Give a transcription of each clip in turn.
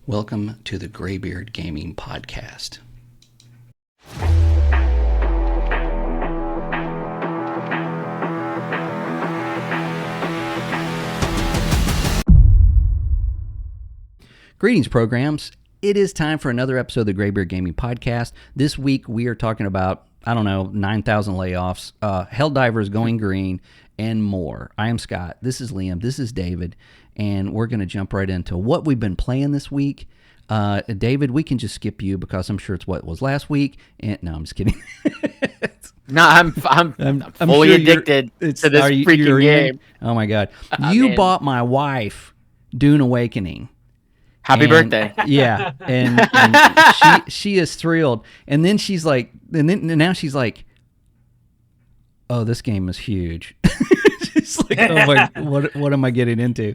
Welcome to the Graybeard Gaming Podcast. Greetings, programs. It is time for another episode of the Graybeard Gaming Podcast. This week we are talking about, 9,000 layoffs, Helldivers going green, and more. I am Scott. This is Liam. This is David. And we're going to jump right into what we've been playing this week. David, we can just skip you because I'm sure it's what was last week. And no, I'm just kidding. No, I'm fully sure addicted to this freaking game. Oh my God. You bought my wife Dune Awakening. Happy birthday. Yeah. And she is thrilled. And then she's like, now she's like, oh, this game is huge. She's like, oh my, what am I getting into?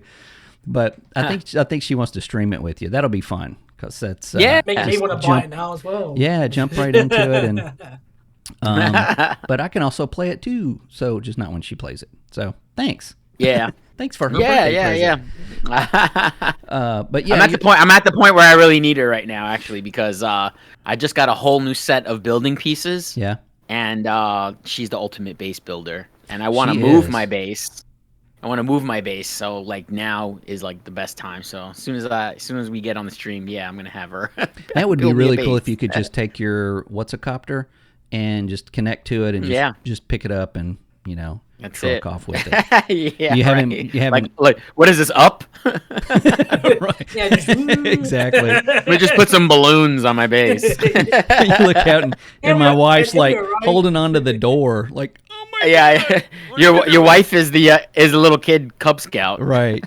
But I think she wants to stream it with you. That'll be fun because that's make me want to buy it now as well. Yeah, jump right into it, and but I can also play it too. So just not when she plays it. So thanks. Yeah, thanks for her. Birthday present. But yeah, I'm at the point where I really need her right now, actually, because I just got a whole new set of building pieces. Yeah, and she's the ultimate base builder, and I want to move my base. So like now is like the best time. So as soon as we get on the stream, I'm gonna have her. That would be really cool if you could just take your What's-A-Copter and just connect to it and just pick it up and that's truck off with it. Yeah, you haven't like what is this up? Right. Yeah, Exactly. We just put some balloons on my base. You look out and my wife's like holding onto the door, like, oh my God. Your wife is a little kid Cub Scout, right?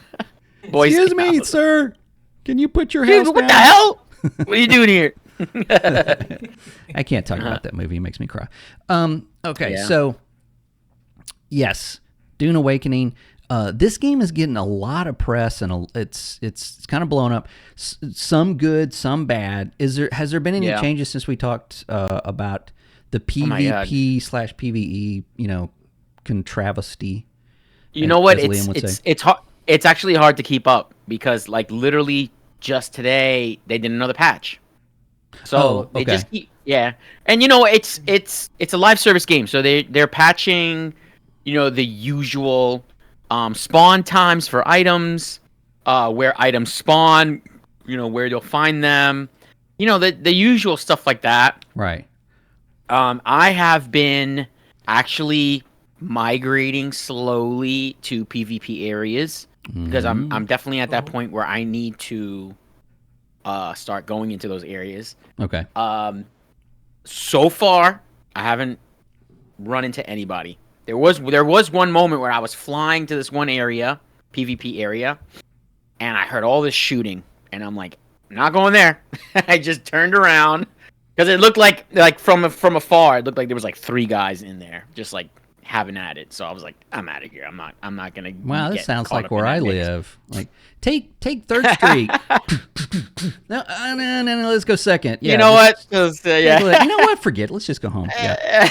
Boy Excuse Scout. me, sir. Can you put your house down? What the hell? What are you doing here? I can't talk about that movie. It makes me cry. Okay, so yes, Dune Awakening. This game is getting a lot of press, and it's kind of blown up. Some good, some bad. Has there been any changes since we talked about the PvP/PvE? Contravesty. You know what? It's actually hard to keep up because like literally just today they did another patch. So they just keep and it's a live service game, so they're patching the usual spawn times for items, where items spawn, where you'll find them, the usual stuff like that. Right. I have been actually migrating slowly to PvP areas because I'm definitely at that point where I need to start going into those areas. Okay. So far, I haven't run into anybody. There was one moment where I was flying to this one area, PvP area, and I heard all this shooting, and I'm like, I'm not going there. I just turned around because it looked like from afar, it looked like there was like 3 guys in there, just like having at it. So I was like, I'm out of here. I'm not gonna. Wow, this sounds like where I live. Like take 3rd Street. No, let's go 2nd. Yeah, you know what? Just, you know what? Forget it. Let's just go home. Yeah.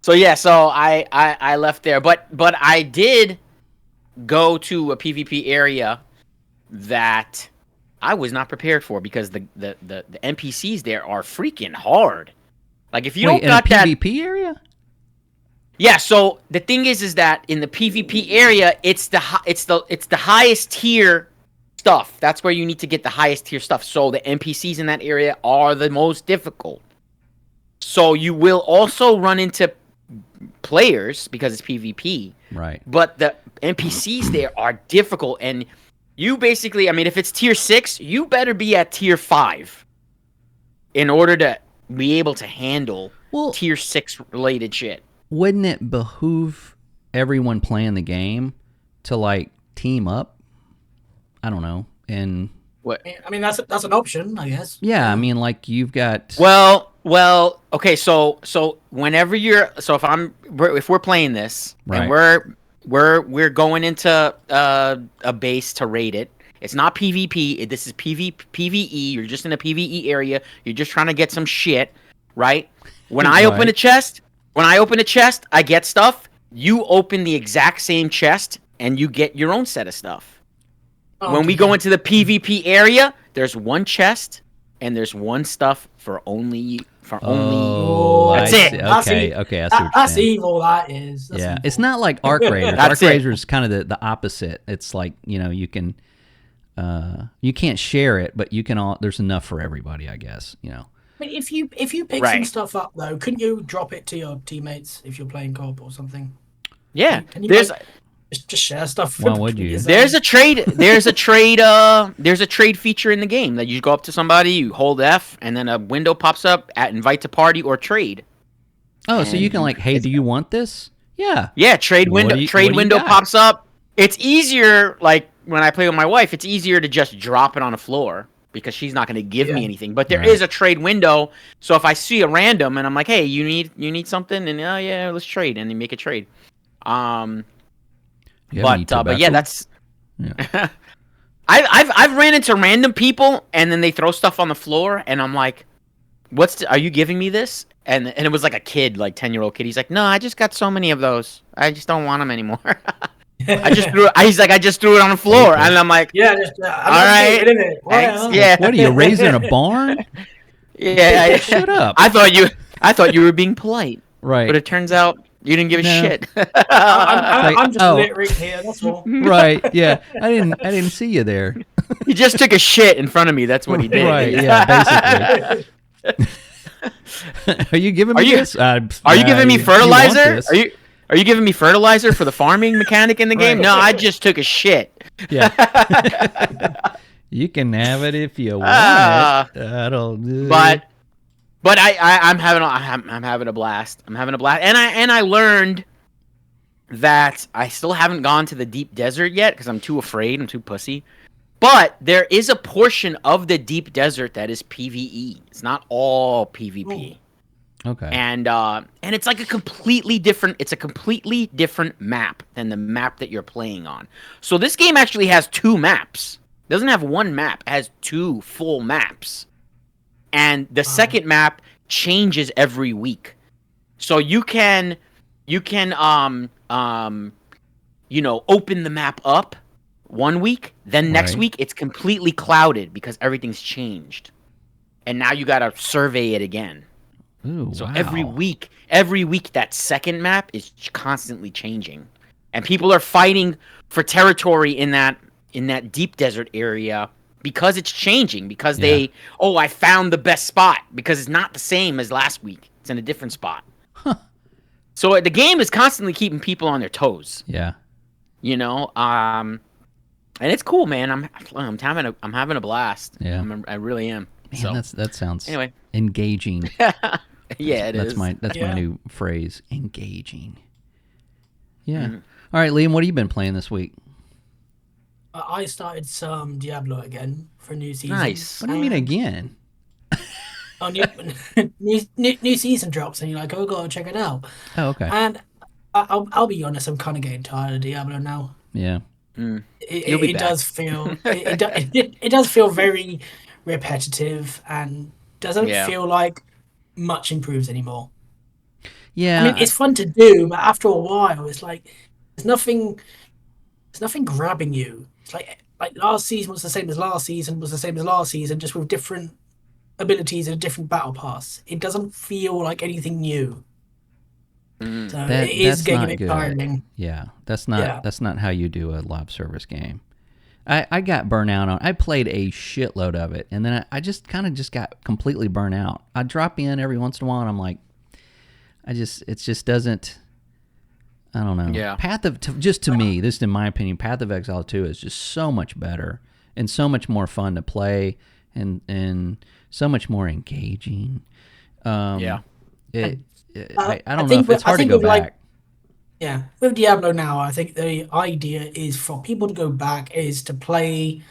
So I left there, but I did go to a PvP area that I was not prepared for because the NPCs there are freaking hard. Like if you don't got that PvP area. Yeah, so the thing is that in the PvP area, it's the highest tier stuff. That's where you need to get the highest tier stuff. So the NPCs in that area are the most difficult. So you will also run into players because it's PvP. Right. But the NPCs there are difficult, and you basically, if it's tier 6, you better be at tier 5 in order to be able to handle tier 6 related shit. Wouldn't it behoove everyone playing the game to like team up? I don't know. And what? That's an option, I guess. Yeah, like you've got. Well. Okay. So whenever if we're playing this, right, and we're going into a base to raid it. It's not PvP. This is PvE. You're just in a PvE area. You're just trying to get some shit, right? When I open a chest. I get stuff. You open the exact same chest, and you get your own set of stuff. When we go into the PvP area, there's one chest and there's one stuff for only. That's it. Okay, I see what you're that's saying. evil. That is. That's Yeah, evil. it's not like Arc Raiders. Arc Raiders is kind of the opposite. It's like, you can, you can't share it, but you can all. There's enough for everybody, I guess. I mean, if you pick some stuff up though, couldn't you drop it to your teammates if you're playing co-op or something? Yeah, Can you just share stuff. Why would you? There's a trade. There's a trade feature in the game that you go up to somebody, you hold F, and then a window pops up at invite to party or trade. Oh, so you can like, hey, do you want this? Yeah. Yeah, trade window. Trade window pops up. It's easier. Like when I play with my wife, it's easier to just drop it on the floor because she's not going to give me anything. But there is a trade window. So if I see a random and I'm like, hey, you need something, and oh yeah, let's trade, and they make a trade. But yeah, that's. Yeah. I've ran into random people and then they throw stuff on the floor and I'm like, are you giving me this? And it was like a kid, like 10-year-old kid. He's like, no, I just got so many of those. I just don't want them anymore. He's like, I just threw it on the floor, and I'm like, all right, thanks. Yeah. What are you raising a barn? Yeah, shut up. I thought you were being polite, right? But it turns out you didn't give a shit. I'm just littering here. That's all. Right? Yeah, I didn't see you there. He just took a shit in front of me. That's what he did. Right? Yeah, basically. Are you giving me this? Are you giving me fertilizer? Are you giving me fertilizer for the farming mechanic in the game? No, I just took a shit. Yeah. You can have it if you want it. I don't do. But I'm having a blast. I'm having a blast, and I learned that I still haven't gone to the deep desert yet because I'm too afraid. I'm too pussy. But there is a portion of the deep desert that is PvE. It's not all PvP. Okay. And it's like a completely different map than the map that you're playing on. So this game actually has two maps. It doesn't have one map. It has two full maps. And the second map changes every week. So you can open the map up one week, then next week it's completely clouded because everything's changed. And now you got to survey it again. Ooh, so wow. every week that second map is constantly changing. And people are fighting for territory in that deep desert area because it's changing, because I found the best spot, because it's not the same as last week. It's in a different spot. Huh. So the game is constantly keeping people on their toes. Yeah. And it's cool, man. I'm having a blast. Yeah. I really am. Man, so, that sounds anyway engaging. Yeah, that's is. my new phrase, engaging. Yeah. Mm-hmm. All right, Liam, what have you been playing this week? I started some Diablo again for a new season. Nice. What do you mean again? New season drops, and you're like, oh, go check it out. Oh, okay. And I'll be honest, I'm kind of getting tired of Diablo now. Yeah. It does feel it does feel very repetitive and doesn't feel like much improves anymore. Yeah. I mean, it's fun to do, but after a while, it's like there's nothing grabbing you. It's like last season was the same as last season, just with different abilities and a different battle pass. It doesn't feel like anything new. So it is getting a bit tiring. Yeah, that's not how you do a live service game. I got burnt out on. I played a shitload of it, and then I just got completely burnt out. I drop in every once in a while, and I'm like, it just doesn't. I don't know. Yeah. To me, this is in my opinion, Path of Exile 2 is just so much better and so much more fun to play and so much more engaging. I don't know if it's hard to go back. With Diablo now, I think the idea is for people to go back is to play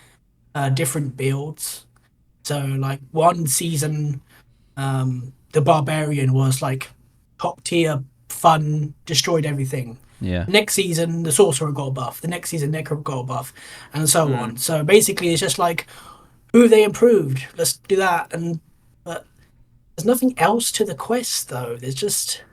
different builds. So, like, one season, the Barbarian was, like, top tier, fun, destroyed everything. Yeah. Next season, the Sorcerer got a buff. The next season, Necro got a buff, and so on. So, basically, it's just like, who they improved? Let's do that. But there's nothing else to the quest, though. There's just...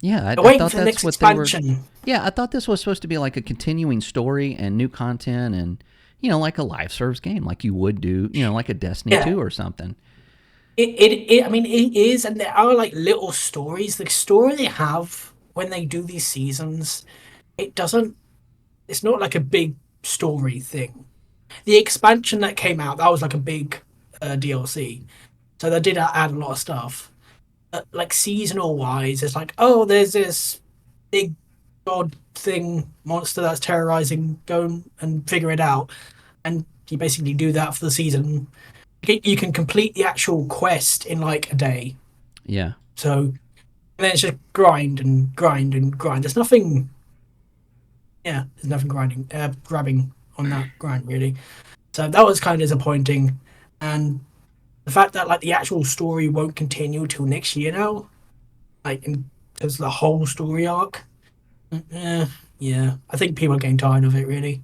Yeah, I thought that's what expansion. They were. Yeah, I thought this was supposed to be like a continuing story and new content, and like a live service game, like you would do, like a Destiny 2 or something. I mean, it is, and there are like little stories. The story they have when they do these seasons, it's not like a big story thing. The expansion that came out, that was like a big DLC. So they did add a lot of stuff. Like seasonal wise, it's like, oh, there's this big god thing monster that's terrorizing. Go and figure it out, and you basically do that for the season. You can complete the actual quest in like a day. Yeah. So and then it's just grind and grind and grind. There's nothing. Yeah, there's nothing grabbing on that grind really. So that was kind of disappointing, and the fact that like the actual story won't continue till next year now, like because the whole story arc. Yeah, I think people are getting tired of it really.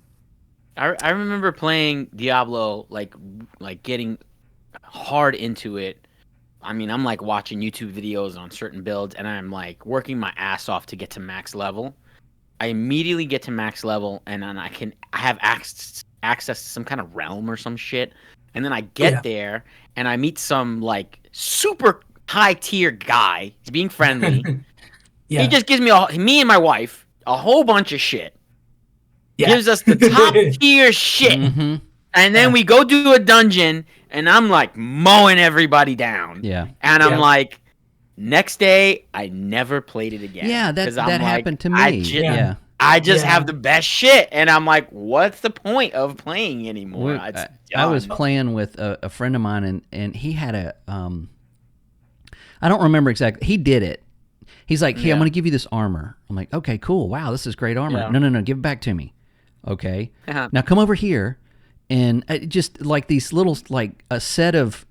I remember playing Diablo like getting hard into it. I mean, I'm like watching YouTube videos on certain builds, and I'm like working my ass off to get to max level. I immediately get to max level, and then I have access to some kind of realm or some shit. And then I get there, and I meet some like super high tier guy. He's being friendly. He just gives me and my wife a whole bunch of shit. Gives us the top tier shit. Mm-hmm. And then we go do a dungeon, and I'm like mowing everybody down. Yeah. And I'm like, next day, I never played it again. Yeah, that happened to me. I just have the best shit, and I'm like, what's the point of playing anymore? I was playing with a friend of mine, and he had a I don't remember exactly. He did it. He's like, hey, I'm going to give you this armor. I'm like, okay, cool. Wow, this is great armor. Yeah. No, give it back to me. Okay. Now come over here, and just like these little, like a set of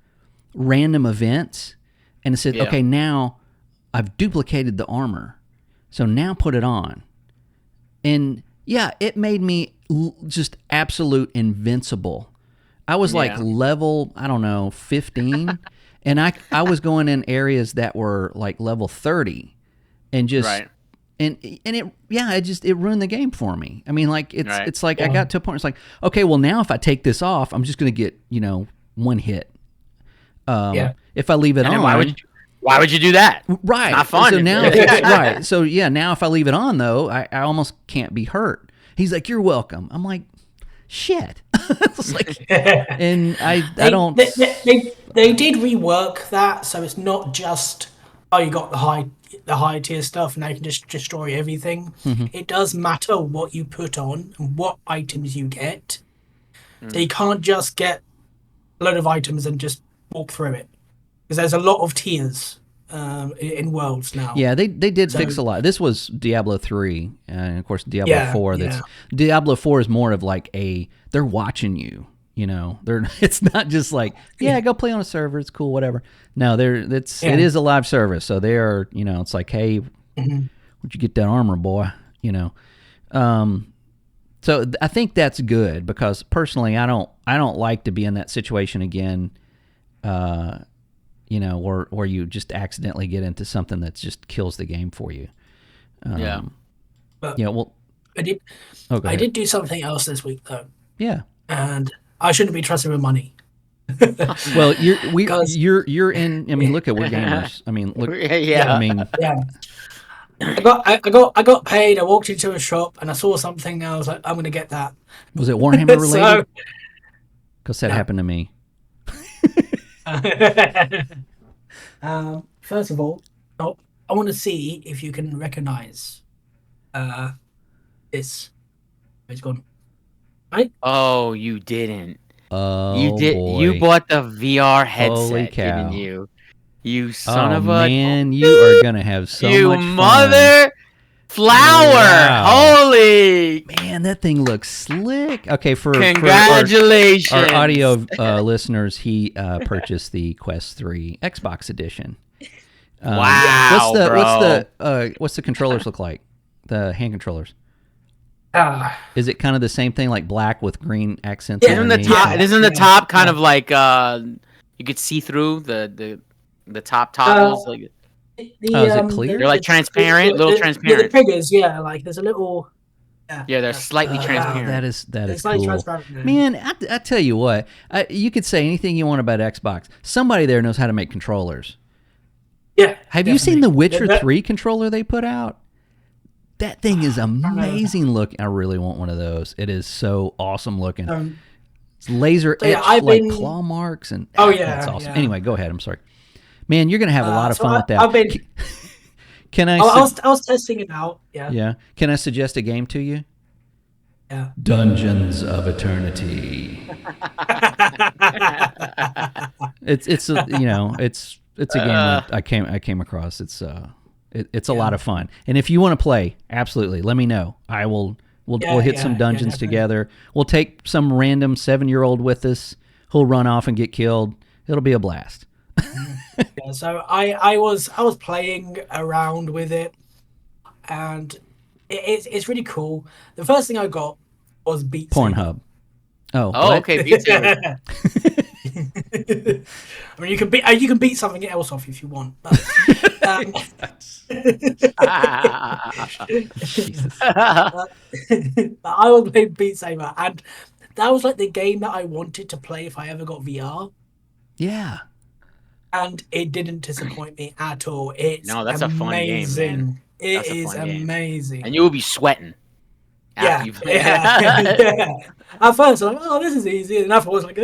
random events, and it said, okay, now I've duplicated the armor, so now put it on. And yeah, it made me just absolute invincible. I was like level, I don't know, 15, and I was going in areas that were like level 30, and just and it ruined the game for me. I mean, like it's like I got to a point. It's like, okay, well now if I take this off, I'm just gonna get one hit. If I leave it on, why would you do that? Right. Not fun. So now, So now if I leave it on though, I almost can't be hurt. He's like, "You're welcome." I'm like, "Shit." It's like, and I don't. They did rework that, so it's not just you got the high tier stuff, now you can just destroy everything. Mm-hmm. It does matter what you put on and what items you get. So you can't just get a load of items and just walk through it, because there's a lot of tiers in Worlds now. Yeah, they did fix a lot. This was Diablo 3, and of course Diablo 4. Diablo 4 is more of like they're watching you. It's not just like go play on a server. It's cool, whatever. No, it is a live service, so they are. It's like, hey, where'd you get that armor, boy? So I think that's good, because personally, I don't like to be in that situation again. Where you just accidentally get into something that just kills the game for you. But well, I did do something else this week though. Yeah. And I shouldn't be trusting with money. Well, you're in. I mean, look at we're gamers. I mean, look. Yeah. I mean, I got paid. I walked into a shop and I saw something. And I was like, I'm gonna get that. Was it Warhammer related? Because that happened to me. First of all, I want to see if you can recognize this. It's gone. Right? Oh, you didn't. Oh, you did. Boy. You bought the VR headset, Holy cow. didn't you? You son of a man! You are gonna have so much fun. You mother flower! Wow. Holy man, that thing looks slick. Okay, congratulations, for our audio listeners, he purchased the Quest 3 Xbox edition. Wow, what's the controllers look like? The hand controllers. Is it kind of the same thing, like black with green accents? Isn't the top kind of like you could see through the top toggles? Is it clear? They're like transparent, little transparent. The triggers, like there's a little Yeah, they're slightly transparent. That is slightly cool. transparent. Man, I tell you what, you could say anything you want about Xbox. Somebody there knows how to make controllers. Yeah. Have you seen the Witcher 3 controller they put out? That thing is amazing looking. I really want one of those. It is so awesome looking. It's laser etched claw marks and that's awesome. Yeah. Anyway, go ahead. I'm sorry. Man, you're gonna have a lot of fun with that. I was testing it out. Yeah. Yeah. Can I suggest a game to you? Yeah. Dungeons of Eternity. it's a game that I came across. It's a lot of fun. And if you want to play, absolutely, let me know. We'll hit some dungeons together. We'll take some random 7-year-old with us. He'll run off and get killed. It'll be a blast. So I was playing around with it, and it's really cool. The first thing I got was Beat Saber. Pornhub. Okay, Beat Saber. I mean, you can beat something else off if you want. But, I was playing Beat Saber, and that was like the game that I wanted to play if I ever got VR. Yeah. And it didn't disappoint me at all. That's a fun game, man. It is amazing. And you will be sweating. Yeah. At first, I'm like, oh, this is easy. And afterwards, like,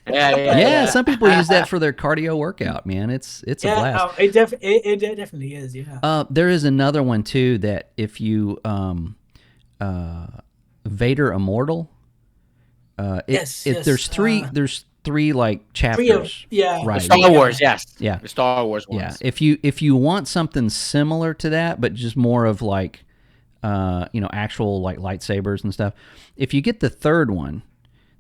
yeah. Some people use that for their cardio workout, man. It's a blast. It definitely is, yeah. There is another one, too, that if you, Vader Immortal, there's three like chapters. Right. Star Wars, yes. Yeah. The Star Wars ones. Yeah. If you want something similar to that, but just more of like, actual like lightsabers and stuff. If you get the third one,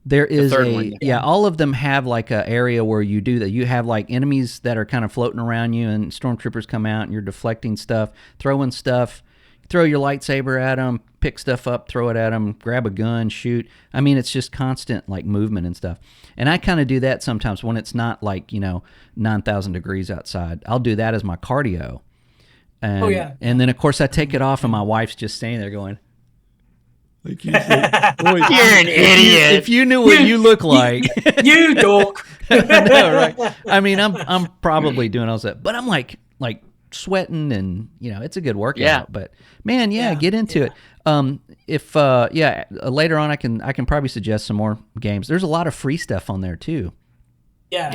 there is all of them have like a area where you do that. You have like enemies that are kind of floating around you, and stormtroopers come out, and you're deflecting stuff, throwing stuff. Throw your lightsaber at them, pick stuff up, throw it at them, grab a gun, shoot. I mean, it's just constant like movement and stuff. And I kind of do that sometimes when it's not like 9,000 degrees outside. I'll do that as my cardio. And, and then of course I take it off, and my wife's just standing there going, like, you're an idiot. If you knew what you look like, you dork. I know, right? I mean, I'm probably doing all that, but I'm like sweating, and it's a good workout. But man, get into it. If later on I can probably suggest some more games. There's a lot of free stuff on there too. It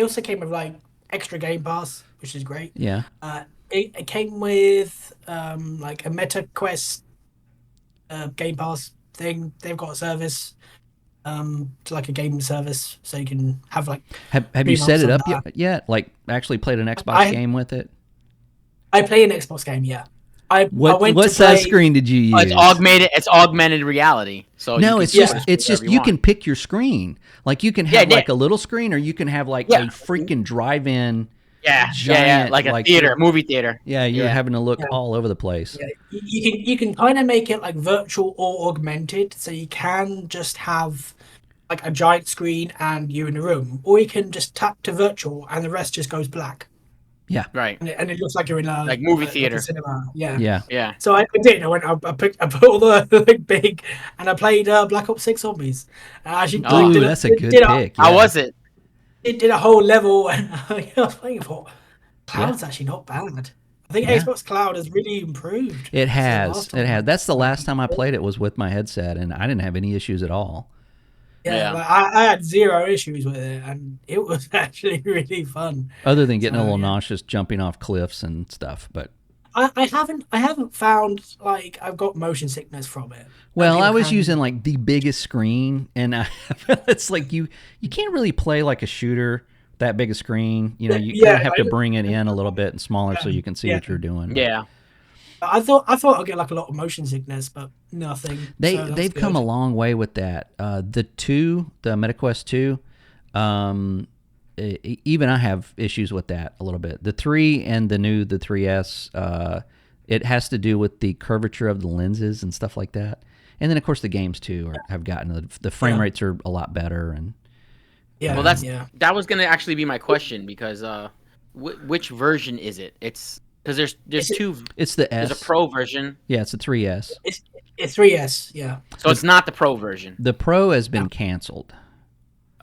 also came with like extra Game Pass, which is great. It came with like a Meta Quest Game Pass thing. They've got a service to like a gaming service, so you can have like. Have you set it up yet? Like actually played an Xbox game with it? I play an Xbox game. Yeah. What size screen did you use? It's augmented reality. So no, it's just you can pick your screen. Like you can have like a little screen, or you can have like a freaking drive-in. Giant, like a theater, movie theater. Yeah, you're having to look all over the place. Yeah. You can kind of make it like virtual or augmented, so you can just have like a giant screen and you in a room, or you can just tap to virtual and the rest just goes black. Yeah, right. And it looks like you're in a like movie theater, like a cinema. Yeah. So I did. I put all the like big, and I played Black Ops 6 Zombies. That's a good pick. How was it? It did a whole level, and I was playing for Cloud's actually not bad. I think Xbox Cloud has really improved. It has. That's the last time I played it was with my headset, and I didn't have any issues at all. Like I had zero issues with it, and it was actually really fun. Other than getting a little nauseous, jumping off cliffs and stuff, but I haven't found like I've got motion sickness from it. Well, I was using like the biggest screen, and it's like you can't really play like a shooter that big a screen. You kind of have to bring it in a little bit and smaller so you can see what you're doing. Yeah. I thought I'd get like a lot of motion sickness, but nothing. They've come a long way with that. The MetaQuest 2, even I have issues with that a little bit. The 3 and the 3S, it has to do with the curvature of the lenses and stuff like that. And then of course the games too have gotten the frame rates are a lot better and. Yeah. Well, that was going to actually be my question because which version is it? Because there's two. It's the S. There's a Pro version. Yeah, it's a 3S. It's 3S. Yeah. So it's not the Pro version. The Pro has been canceled.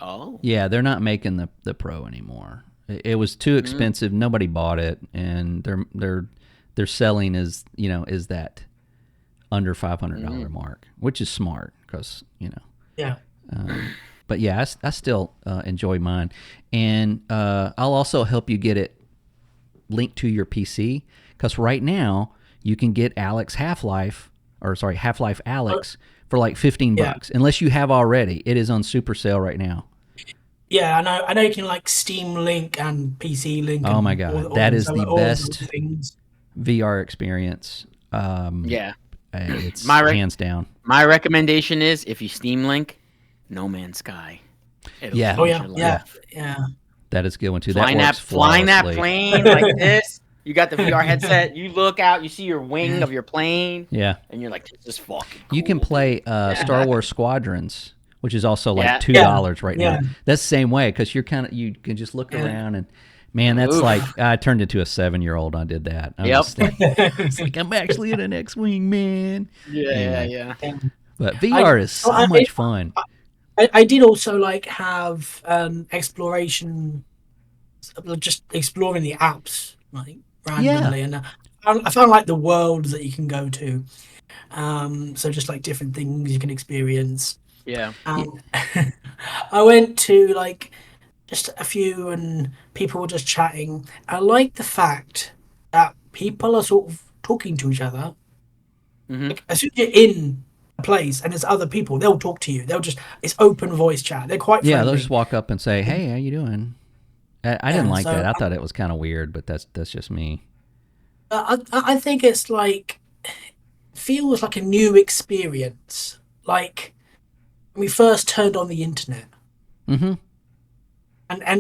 Oh. Yeah, they're not making the Pro anymore. It was too expensive. Nobody bought it, and they're selling is that under $500 mark, which is smart because Yeah. But yeah, I still enjoy mine, and I'll also help you get it linked to your PC because right now you can get Half-Life Alyx for like $15 unless you have already. It is on super sale right now. Yeah, I know you can like Steam Link and PC Link. Oh my god, that is the best VR experience. It's hands down. My recommendation is if you Steam Link No Man's Sky. Yeah. That is a good one too. Flying that plane like this. You got the VR headset. You look out. You see your wing of your plane. Yeah. And you're like, this is fucking cool. You can play Star Wars Squadrons, which is also like $2 right now. That's the same way because you can just look around and man, that's like I turned into a 7-year-old. I did that. It's like I'm actually in an X-wing, man. Yeah. But VR is so much fun. I did also like have exploration, just exploring the apps like randomly, and I found like the worlds that you can go to. So just like different things you can experience. Yeah. I went to like just a few, and people were just chatting. I like the fact that people are sort of talking to each other. Like, as soon as you're in place and there's other people, they'll talk to you. It's open voice chat. They're quite friendly. They'll just walk up and say, "Hey, how you doing?" I didn't like that. I thought it was kind of weird, but that's just me. I think it's like feels like a new experience. Like when we first turned on the internet, and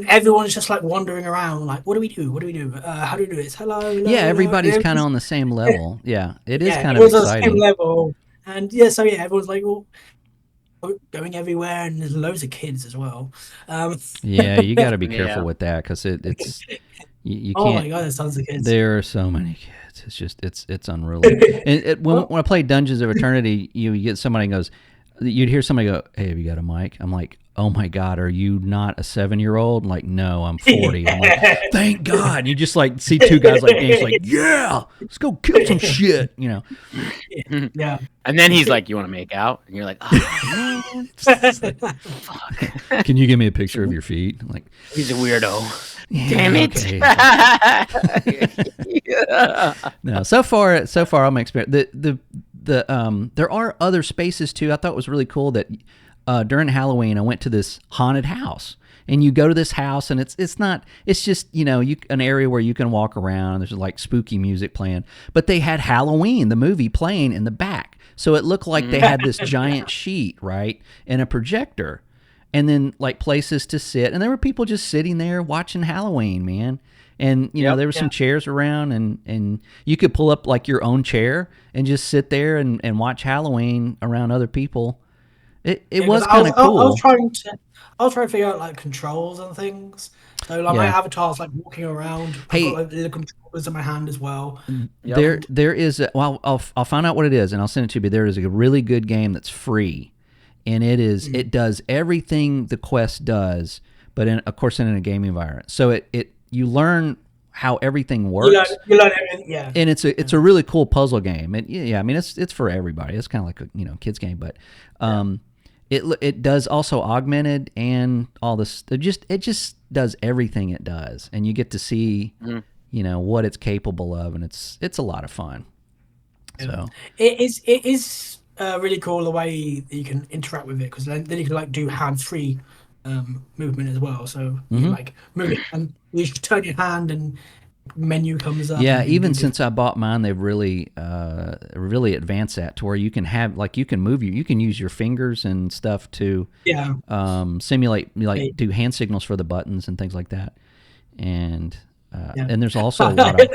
everyone's just like wandering around, like, what do we do? What do we do? How do we do this? Hello. Yeah, everybody's kind of on the same level. Yeah, it is kind of exciting. On the same level. And everyone's like, well, going everywhere, and there's loads of kids as well. You got to be careful with that because it's you can't. Oh my god, there's tons of kids. There are so many kids. It's just it's unruly. And when I play Dungeons of Eternity, you get somebody goes, you'd hear somebody go, "Hey, have you got a mic?" I'm like, "Oh my god, are you not a 7-year-old?" I'm like, "No, I'm 40." I'm like, "Thank God!" And you just see two guys like, "Yeah, let's go kill some shit," Yeah. And then he's like, "You want to make out?" And you're like, "Oh man, fuck." Can you give me a picture of your feet? I'm like, he's a weirdo. Yeah, damn it. Okay. No, so far I'm experiencing there are other spaces too. I thought it was really cool that during Halloween I went to this haunted house, and you go to this house and it's just an area where you can walk around. There's like spooky music playing, but they had Halloween the movie playing in the back, so it looked like they had this giant sheet and a projector. And then like places to sit, and there were people just sitting there watching Halloween, man. And there were some chairs around, and you could pull up like your own chair and just sit there and watch Halloween around other people. It was kind of cool. I was trying to figure out like controls and things. So like my avatar's like walking around. I've got like the controllers in my hand as well. There is I'll find out what it is and I'll send it to you. But there is a really good game that's free. And it does everything the Quest does, but of course in a gaming environment. So you learn how everything works. You learn everything, yeah. And it's a really cool puzzle game. And I mean it's for everybody. It's kind of like a kids game, but it does also augmented and all this. It just does everything it does, and you get to see what it's capable of, and it's a lot of fun. So it is. Really cool the way that you can interact with it, because then you can like do hands-free movement as well. So you can, like move it and you just turn your hand and menu comes up. Yeah, even since I bought mine, they've really advanced that to where you can have you can move you can use your fingers and stuff to simulate do hand signals for the buttons and things like that. And and there's also a lot of...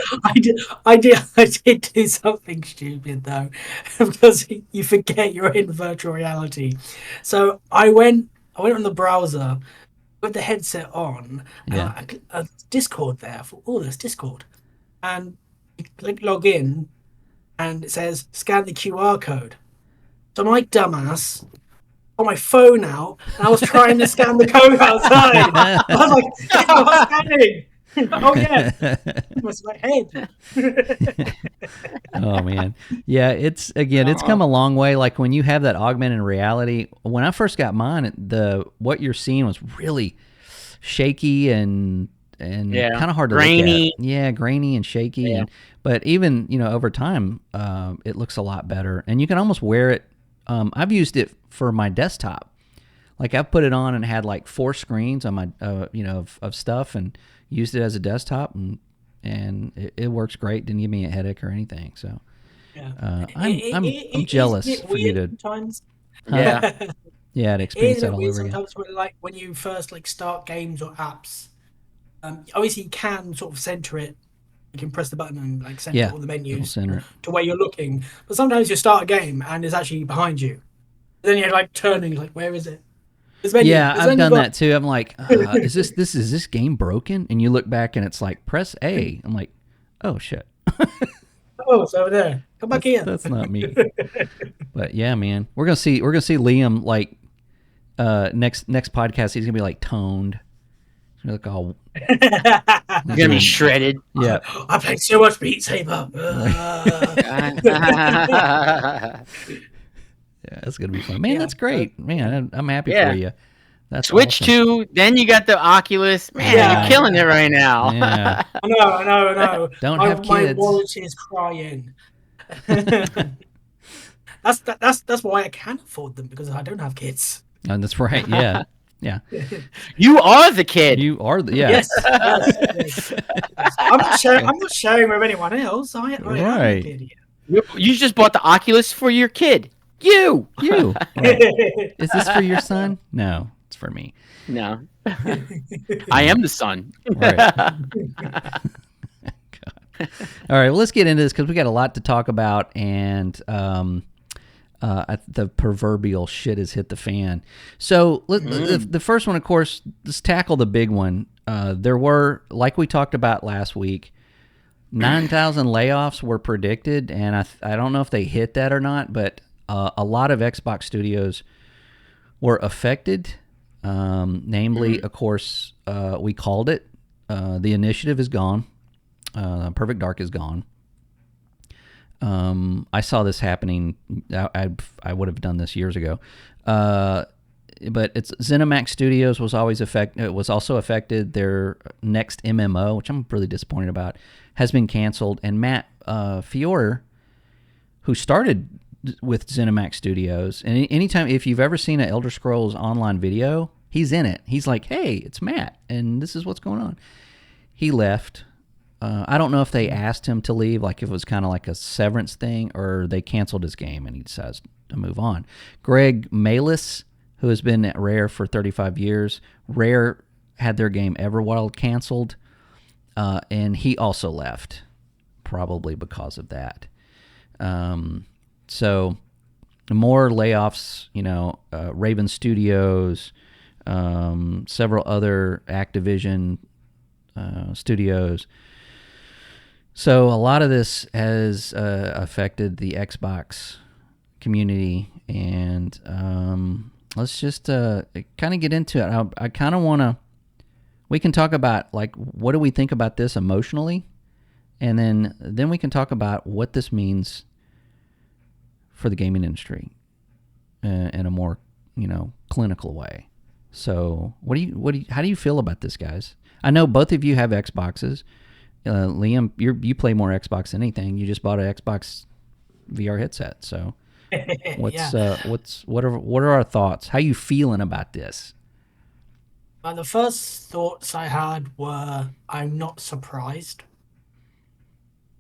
I did do something stupid though, because you forget you're in virtual reality. So I went on the browser with the headset on, Discord there for all this Discord, and click log in, and it says scan the QR code. So my dumbass got my phone out, and I was trying to scan the code outside. I was like, it's not scanning. Oh yeah, it was my head. Oh man, yeah. It's come a long way. Like when you have that augmented reality. When I first got mine, what you're seeing was really shaky and kind of hard to grainy. look at. Yeah, grainy and shaky. Yeah. But even over time, it looks a lot better, and you can almost wear it. I've used it for my desktop. Like I've put it on and had like 4 screens on my of stuff, and used it as a desktop, and it works great. Didn't give me a headache or anything. So I'm jealous for you to. Sometimes. Yeah. Yeah, to experience that all over again. Sometimes when you first start games or apps, obviously you can sort of center it. You can press the button and center all the menus to where you're looking. But sometimes you start a game and it's actually behind you. Then you're turning, where is it? Yeah, I've done that too. I'm like, is this game broken? And you look back and it's like, press A. I'm like, oh shit. Oh, it's over there. Come back here. That's not me. But yeah, man, we're gonna see Liam next podcast. He's gonna be toned. He's gonna look all. He's gonna be shredded. Yeah. I played so much Beat Saber. Yeah, that's gonna be fun, man. That's great, man. I'm happy for you. That's Switch awesome. to, then you got the Oculus. Man, you're killing it right now. Yeah. I know. Don't have kids. My wallet is crying. That's why I can afford them, because I don't have kids. Oh, that's right. Yeah. Yeah. You are the kid. You are the Yes. I'm not sharing with anyone else. I am the kid. You just bought the Oculus for your kid. You. Right. Is this for your son? No, it's for me. No. I am the son. Right. All right, well, let's get into this because we got a lot to talk about, and the proverbial shit has hit the fan. So the first one, of course, let's tackle the big one. There were, like we talked about last week, 9,000 layoffs were predicted, and I don't know if they hit that or not, but a lot of Xbox studios were affected. Namely, of course, we called it. The Initiative is gone. Perfect Dark is gone. I saw this happening. I would have done this years ago. But it's ZeniMax Studios was also affected. Their next MMO, which I'm really disappointed about, has been canceled. And Matt Fiore, who started with ZeniMax Studios, and anytime, if you've ever seen an Elder Scrolls Online video, he's in it. He's like, hey, it's Matt, and this is what's going on. He left. I don't know if they asked him to leave, like if it was kind of like a severance thing, or they canceled his game and he decides to move on. Greg Malis, who has been at Rare for 35 years, Rare had their game Everwild canceled, and he also left, probably because of that. So more layoffs, Raven Studios, several other Activision studios. So a lot of this has affected the Xbox community, and let's just kind of get into it. I kind of want to. We can talk about what do we think about this emotionally, and then we can talk about what this means for the gaming industry in a more clinical way. So how do you feel about this, guys? I know both of you have Xboxes. Liam, you play more Xbox than anything. You just bought an Xbox VR headset. So what are our thoughts? How are you feeling about this? The first thoughts I had were, I'm not surprised.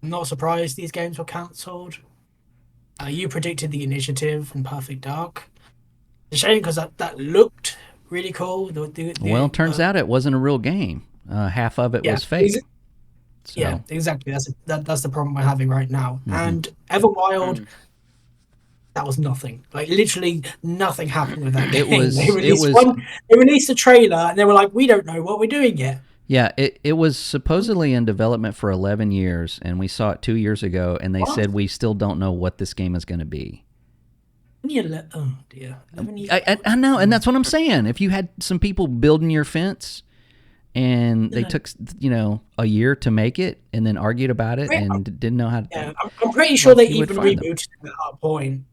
I'm not surprised these games were cancelled. You predicted the Initiative and Perfect Dark. It's a shame because that looked really cool. Well, it turns out it wasn't a real game. Half of it was fake. So. Yeah, exactly. That's the problem we're having right now. Mm-hmm. And Everwild, that was nothing. Literally nothing happened with that game. They released a trailer and they were like, we don't know what we're doing yet. Yeah, it was supposedly in development for 11 years, and we saw it 2 years ago, and they said we still don't know what this game is going to be. Oh dear, 11 years. I know, and that's what I'm saying. If you had some people building your fence, and they took a year to make it, and then argued about it, and didn't know how to. Yeah, I'm pretty sure they even rebooted at that point.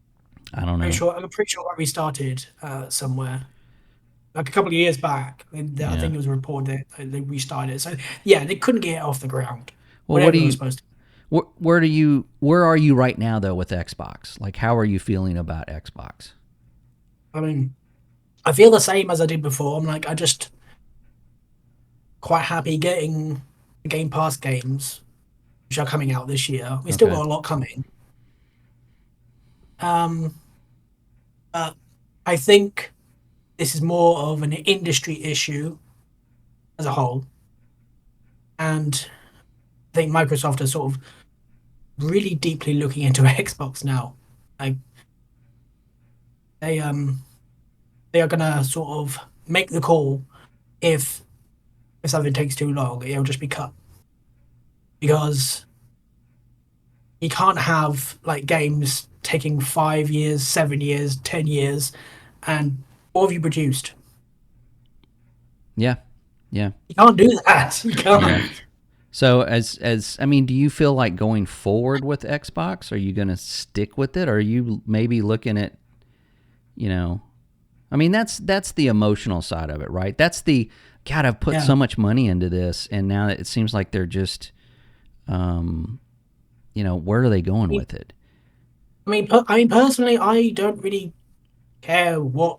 I don't know. I'm pretty sure I restarted somewhere. Like a couple of years back, I think it was reported that they restarted it. So yeah, they couldn't get it off the ground. Well, what are you supposed to? Where are you right now though with Xbox? Like, how are you feeling about Xbox? I mean, I feel the same as I did before. I'm like, I just quite happy getting the Game Pass games, which are coming out this year. We still got a lot coming. But I think this is more of an industry issue as a whole. And I think Microsoft is sort of really deeply looking into Xbox now. Like they are gonna sort of make the call if something takes too long, it'll just be cut. Because you can't have like games taking 5 years, 7 years, 10 years, and what have you produced? Yeah. You can't do that. You can't. Yeah. So I mean, do you feel like going forward with Xbox? Are you going to stick with it? Or are you maybe looking at, I mean, that's the emotional side of it, right? That's the, God, I've put so much money into this, and now it seems like they're just, where are they going with it? I mean, personally, I don't really care what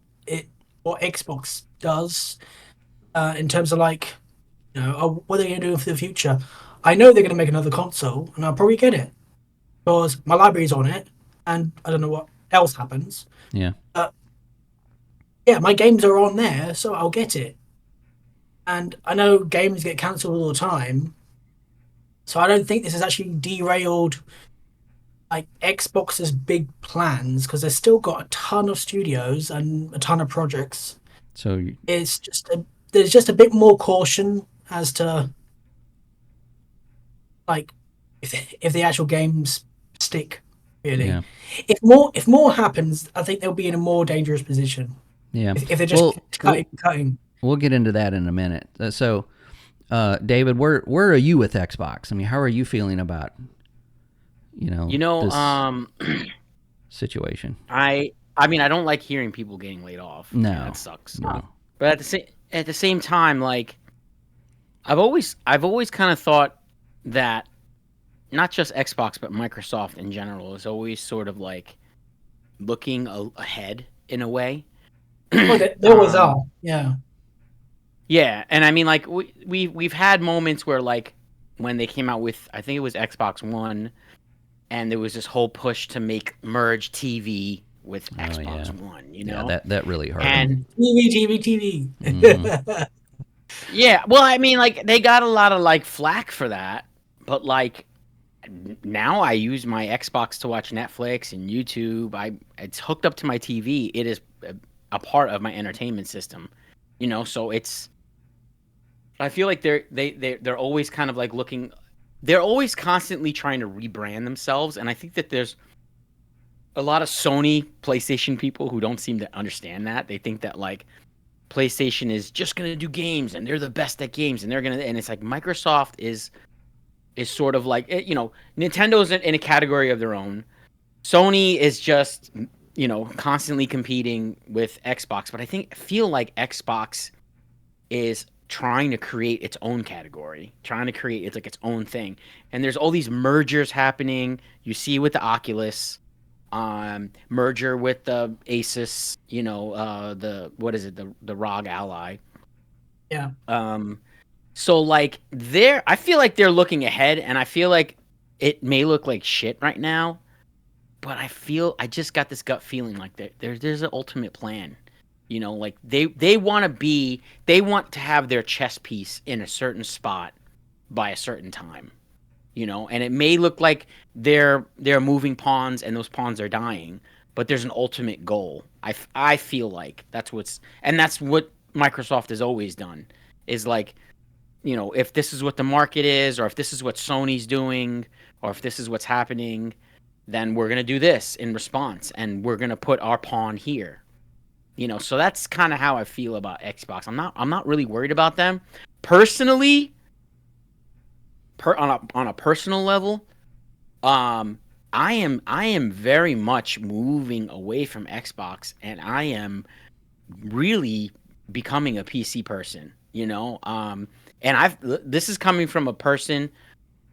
Xbox does in terms of like, what they're going to do for the future. I know they're going to make another console, and I'll probably get it because my library's on it, and I don't know what else happens. Yeah. Yeah, my games are on there, so I'll get it. And I know games get cancelled all the time, so I don't think this has actually derailed like Xbox's big plans because they've still got a ton of studios and a ton of projects. So it's just there's just a bit more caution as to like if the actual games stick really. Yeah. If more happens, I think they'll be in a more dangerous position. Yeah, if they're just cutting. We'll get into that in a minute. So, David, where are you with Xbox? I mean, how are you feeling about this situation? I mean, I don't like hearing people getting laid off. No, that sucks. No. But at the same time, like I've always kind of thought that not just Xbox but Microsoft in general is always sort of like looking ahead in a way. They always are. Yeah. Yeah, and I mean, like we've had moments where, like, when they came out with, I think it was Xbox One, and there was this whole push to merge TV with Xbox One. Yeah, that really hurt. And TV. Mm-hmm. Yeah, well, I mean, like they got a lot of like flack for that, but like now I use my Xbox to watch Netflix and YouTube. It's hooked up to my TV. It is a part of my entertainment system, so it's. I feel like they're always kind of like looking. They're always constantly trying to rebrand themselves, and I think that there's a lot of Sony PlayStation people who don't seem to understand that. They think that like PlayStation is just gonna do games, and they're the best at games, and and it's like Microsoft is sort of like Nintendo's in a category of their own. Sony is just constantly competing with Xbox, but I feel like Xbox is trying to create its own category, trying to create its own thing. And there's all these mergers happening. You see with the Oculus, merger with the Asus, the ROG Ally. Yeah. So like I feel like they're looking ahead, and I feel like it may look like shit right now, but I just got this gut feeling like there's an ultimate plan. Like they want to have their chess piece in a certain spot by a certain time, and it may look like they're moving pawns and those pawns are dying, but there's an ultimate goal. I feel like that's what Microsoft has always done is like, if this is what the market is, or if this is what Sony's doing, or if this is what's happening, then we're going to do this in response, and we're going to put our pawn here. So that's kind of how I feel about Xbox. I'm not really worried about them personally. On a personal level, I am very much moving away from Xbox, and I am really becoming a PC person. And this is coming from a person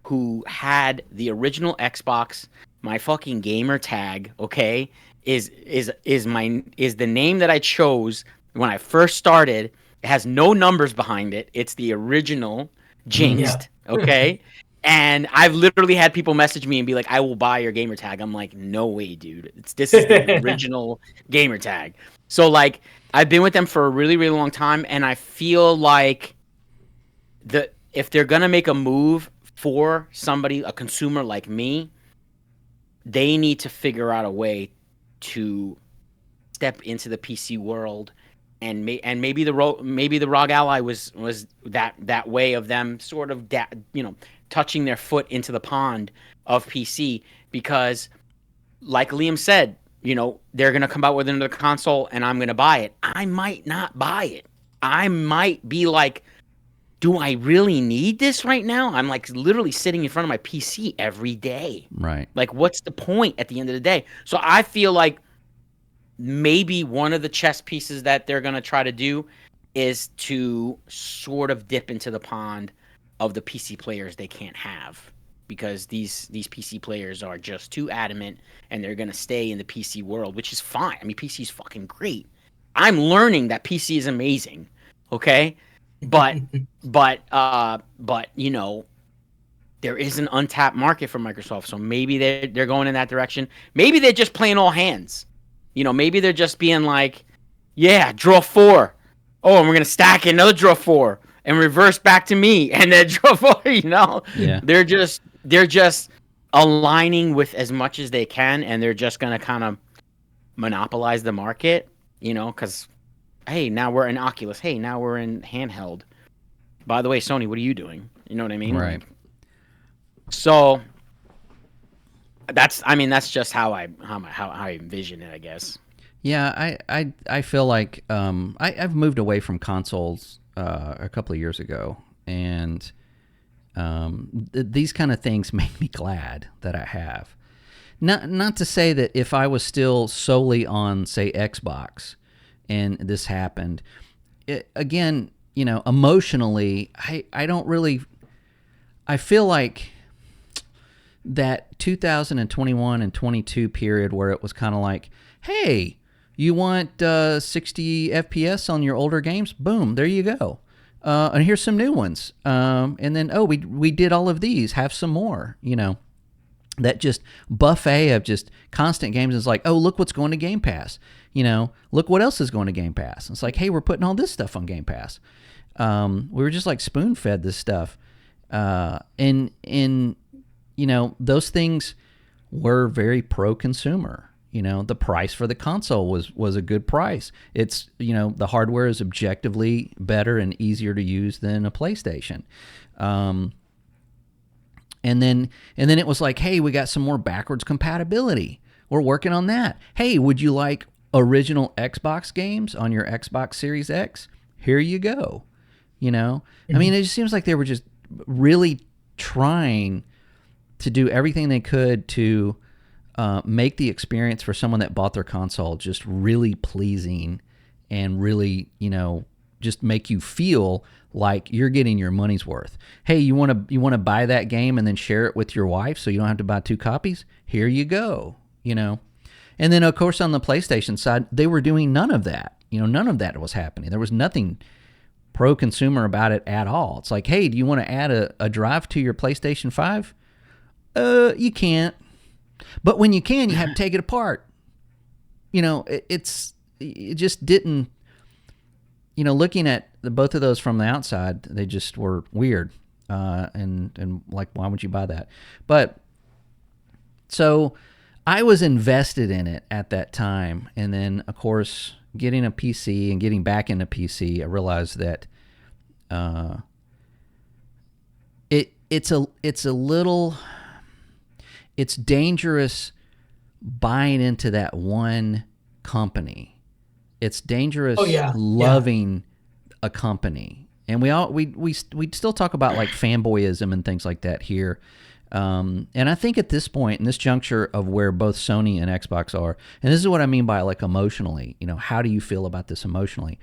who had the original Xbox. My fucking gamer tag, okay, is the name that I chose when I first started. It has no numbers behind it. It's the original Jinxed, okay? And I've literally had people message me and be like, "I will buy your gamer tag." I'm like, "No way, dude. This is the original gamer tag." So like, I've been with them for a really, really long time, and I feel like if they're gonna make a move for somebody, a consumer like me, they need to figure out a way to step into the PC world, and maybe the ROG Ally was that way of them sort of touching their foot into the pond of PC, because like Liam said, they're gonna come out with another console and I'm gonna buy it. I might not buy it. I might be like, do I really need this right now? I'm like literally sitting in front of my PC every day. Right. Like, what's the point at the end of the day? So I feel like maybe one of the chess pieces that they're going to try to do is to sort of dip into the pond of the PC players they can't have, because these PC players are just too adamant, and they're going to stay in the PC world, which is fine. I mean, PC is fucking great. I'm learning that PC is amazing. Okay. But there is an untapped market for Microsoft, so maybe they're going in that direction. Maybe they're just playing all hands. Maybe they're just being like, yeah, draw 4. Oh, and we're gonna stack another draw 4 and reverse back to me, and then draw 4. Yeah. They're just aligning with as much as they can, and they're just gonna kind of monopolize the market. Because. Hey, now we're in Oculus. Hey, now we're in handheld. By the way, Sony, what are you doing? You know what I mean? Right. So that's just how I envision it, I guess. Yeah, I feel like I've moved away from consoles a couple of years ago, and these kind of things make me glad that I have. Not to say that if I was still solely on, say, Xbox, and this happened, emotionally, I don't really, I feel like that 2021 and 22 period where it was kind of like, hey, you want 60 FPS on your older games? Boom, there you go. And here's some new ones. And then, we did all of these. Have some more, That just buffet of just constant games is like, oh, look what's going to Game Pass. Look what else is going to Game Pass. It's like, hey, we're putting all this stuff on Game Pass. We were just like spoon-fed this stuff. And those things were very pro-consumer. The price for the console was a good price. It's, the hardware is objectively better and easier to use than a PlayStation. And then it was like, hey, we got some more backwards compatibility. We're working on that. Hey, would you like original Xbox games on your Xbox Series X? Here you go. I mean, it just seems like they were just really trying to do everything they could to make the experience for someone that bought their console just really pleasing and really, just make you feel like you're getting your money's worth. Hey, you want to buy that game and then share it with your wife so you don't have to buy 2 copies? Here you go, And then, of course, on the PlayStation side, they were doing none of that. None of that was happening. There was nothing pro-consumer about it at all. It's like, hey, do you want to add a drive to your PlayStation 5? You can't. But when you can, you have to take it apart. It just didn't, looking at both of those from the outside, they just were weird. And like, why would you buy that? But so I was invested in it at that time. And then, of course, getting a PC and getting back into PC, I realized that it's dangerous buying into that one company. It's dangerous loving a company. And we still talk about like fanboyism and things like that here. And I think at this point, in this juncture of where both Sony and Xbox are, and this is what I mean by like emotionally, how do you feel about this emotionally?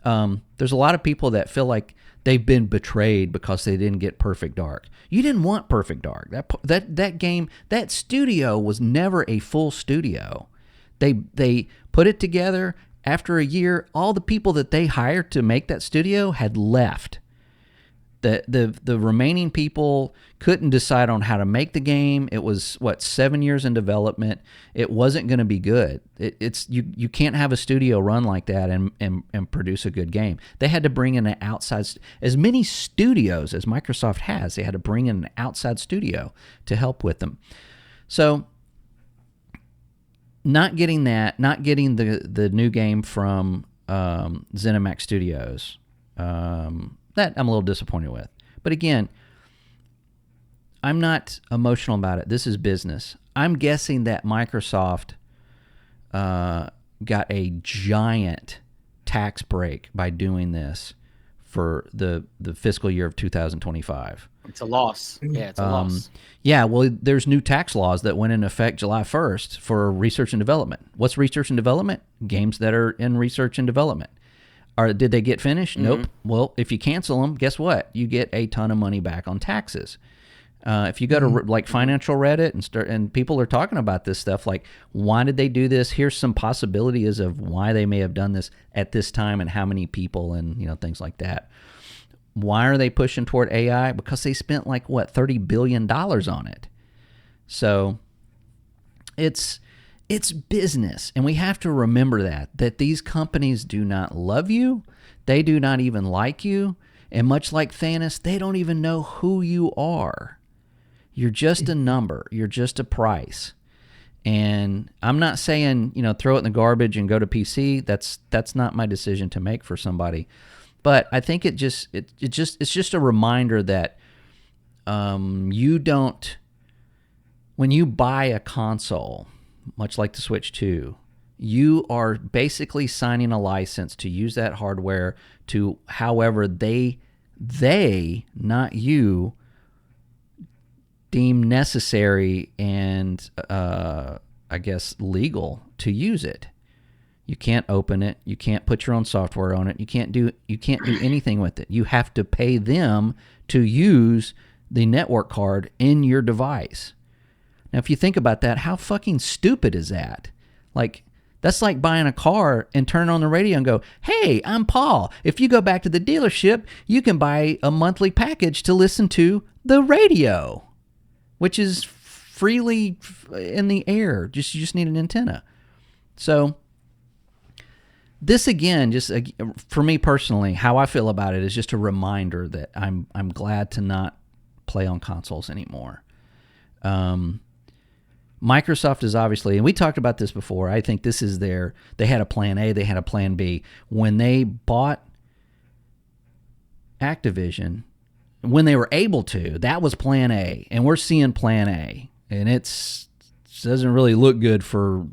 There's a lot of people that feel like they've been betrayed because they didn't get Perfect Dark. You didn't want Perfect Dark. That game, that studio was never a full studio. They put it together. After a year, all the people that they hired to make that studio had left. The remaining people couldn't decide on how to make the game. It was 7 years in development. It wasn't going to be good. You can't have a studio run like that and produce a good game. They had to bring in an outside, as many studios as Microsoft has. They had to bring in an outside studio to help with them. So not getting the new game from ZeniMax Studios. That I'm a little disappointed with. But again, I'm not emotional about it. This is business. I'm guessing that Microsoft got a giant tax break by doing this for the fiscal year of 2025. It's a loss. Yeah, it's a loss. Yeah, well, there's new tax laws that went into effect July 1st for research and development. What's research and development? Games that are in research and development. Did they get finished? Mm-hmm. Nope. Well, if you cancel them, guess what? You get a ton of money back on taxes. If you go to like Financial Reddit and people are talking about this stuff, like why did they do this? Here's some possibilities of why they may have done this at this time and how many people and things like that. Why are they pushing toward AI? Because they spent like $30 billion on it. So it's business, and we have to remember that these companies do not love you. They do not even like you. And much like Thanos, they don't even know who you are. You're just a number. You're just a price. And I'm not saying, throw it in the garbage and go to PC. That's not my decision to make for somebody. But I think it's just a reminder that you don't, when you buy a console, much like the Switch 2, you are basically signing a license to use that hardware to however they not you, deem necessary and I guess legal to use it. You can't open it. You can't put your own software on it. You can't do anything with it. You have to pay them to use the network card in your device. Now, if you think about that, how fucking stupid is that? Like, that's like buying a car and turn on the radio and go, hey, I'm Paul. If you go back to the dealership, you can buy a monthly package to listen to the radio, which is freely in the air. You just need an antenna. So this, again, just for me personally, how I feel about it is just a reminder that I'm glad to not play on consoles anymore. Microsoft is obviously, and we talked about this before, I think this is they had a plan A, they had a plan B. When they bought Activision, when they were able to, that was plan A, and we're seeing plan A. And it doesn't really look good for,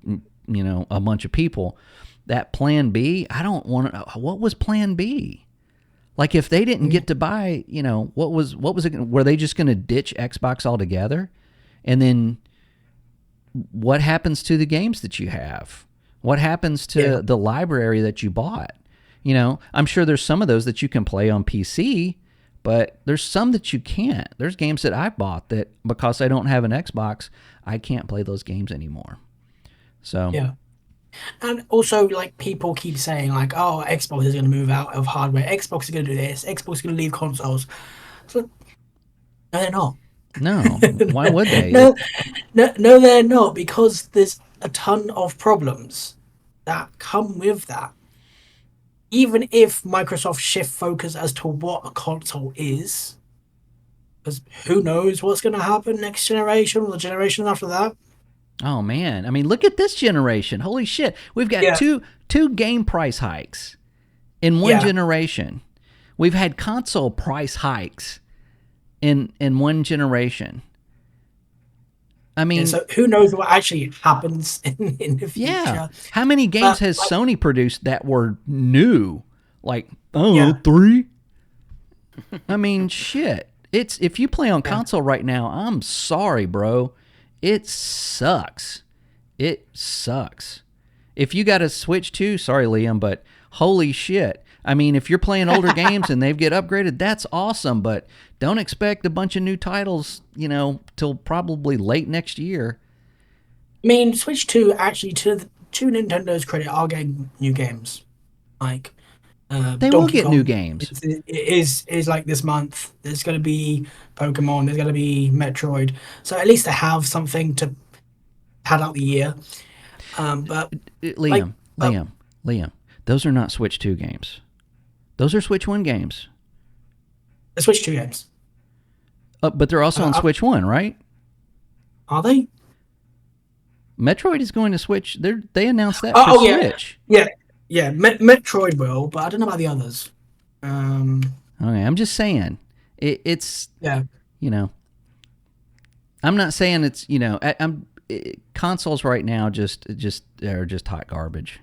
a bunch of people. That plan B, I don't want to, what was plan B? Like if they didn't get to buy, what was it, were they just going to ditch Xbox altogether? And then what happens to the games that you have? What happens to the library that you bought? I'm sure there's some of those that you can play on PC, but there's some that you can't. There's games that I bought that because I don't have an Xbox, I can't play those games anymore. So yeah. And also, like, people keep saying, like, oh, Xbox is going to move out of hardware. Xbox is going to do this. Xbox is going to leave consoles. So, no, they're not. No, why would they? No, they're not, because there's a ton of problems that come with that. Even if Microsoft shift focus as to what a console is, because who knows what's going to happen next generation or the generation after that. Oh man, I mean, look at this generation. Holy shit, we've got two game price hikes in one generation. We've had console price hikes in one generation. I mean, so who knows what actually happens in the future? Yeah. How many games has Sony produced that were new? Like, 3? I mean, shit. It's if you play on console right now, I'm sorry, bro. It sucks. It sucks. If you got a Switch 2, sorry, Liam, but holy shit. I mean, if you're playing older games and they get upgraded, that's awesome, but don't expect a bunch of new titles, till probably late next year. I mean, Switch 2, actually, to Nintendo's credit, are getting new games. Like, they will get new games. It is like this month. There's going to be Pokemon. There's going to be Metroid. So at least they have something to pad out the year. But Liam, those are not Switch 2 games. Those are Switch 1 games. The Switch 2 games. But they're also on Switch 1, right? Are they? Metroid is going to Switch. They announced that for Switch. Yeah. Metroid will, but I don't know about the others. Okay, I'm just saying. It's... Yeah. I'm not saying it's, consoles right now just are just hot garbage.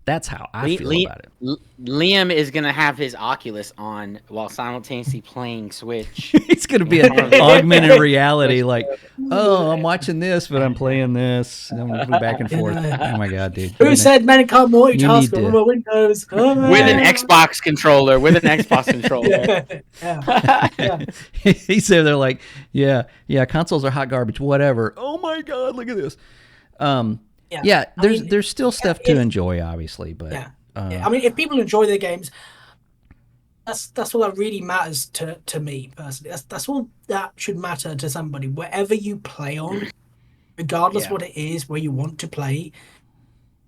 That's how I feel about it. Liam is going to have his Oculus on while simultaneously playing Switch. It's going to be an augmented reality, like, I'm watching this, but I'm playing this. And I'm going to be back and forth. Oh, my God, dude. Who said men can't multitask over Windows? With an Xbox controller. Yeah. He said they're like, yeah, consoles are hot garbage, whatever. Oh, my God, look at this. Yeah, there's still stuff to enjoy, obviously, but I mean, if people enjoy their games, that's all that really matters to me personally. That's all that should matter to somebody. Wherever you play on, regardless what it is, where you want to play,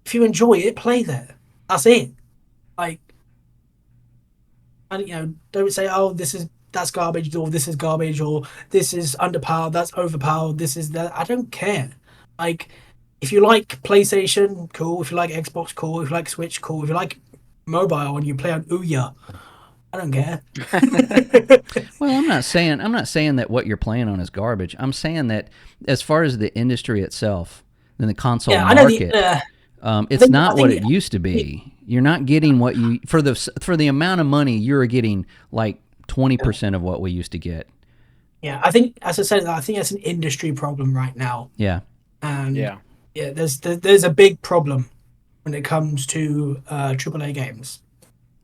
if you enjoy it, play there. That's it. Like, and don't say, that's garbage, or this is garbage, or this is underpowered, that's overpowered, this is that. I don't care. Like, if you like PlayStation, cool. If you like Xbox, cool. If you like Switch, cool. If you like mobile and you play on Ouya, I don't care. Well, I'm not saying that what you're playing on is garbage. I'm saying that as far as the industry itself, then the console market, it's not what it used to be. You're not getting what you for the amount of money you're getting, like 20% of what we used to get. Yeah, I think, as I said, I think that's an industry problem right now. Yeah. Yeah, there's a big problem when it comes to AAA games.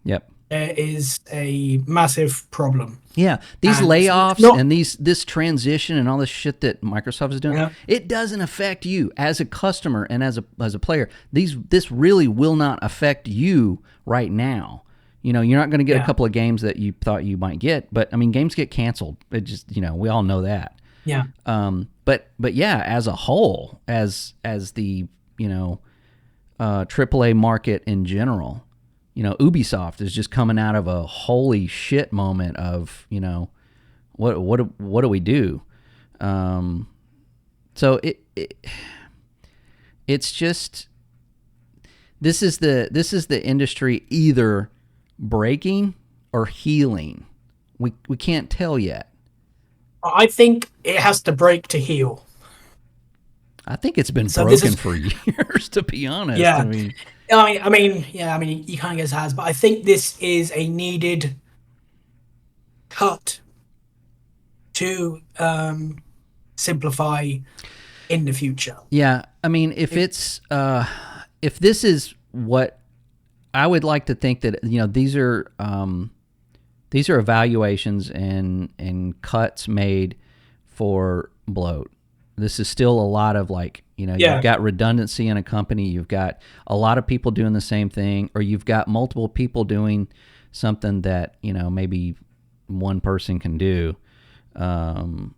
Yep. There is a massive problem. Yeah, these layoffs and this transition and all this shit that Microsoft is doing, it doesn't affect you as a customer and as a player. This really will not affect you right now. You're not going to get a couple of games that you thought you might get, but I mean, games get canceled. It just, we all know that. Yeah. But yeah, as a whole, as the AAA market in general, Ubisoft is just coming out of a holy shit moment of what do we do? So it's just this is the industry either breaking or healing. We can't tell yet. I think it has to break to heal. I think it's been broken for years, to be honest. Yeah. I mean, you can't guess it has, but I think this is a needed cut to simplify in the future. Yeah, I mean, if this is what I would like to think that these are evaluations and cuts made for bloat. This is still a lot of you've got redundancy in a company. You've got a lot of people doing the same thing, or you've got multiple people doing something that, maybe one person can do. And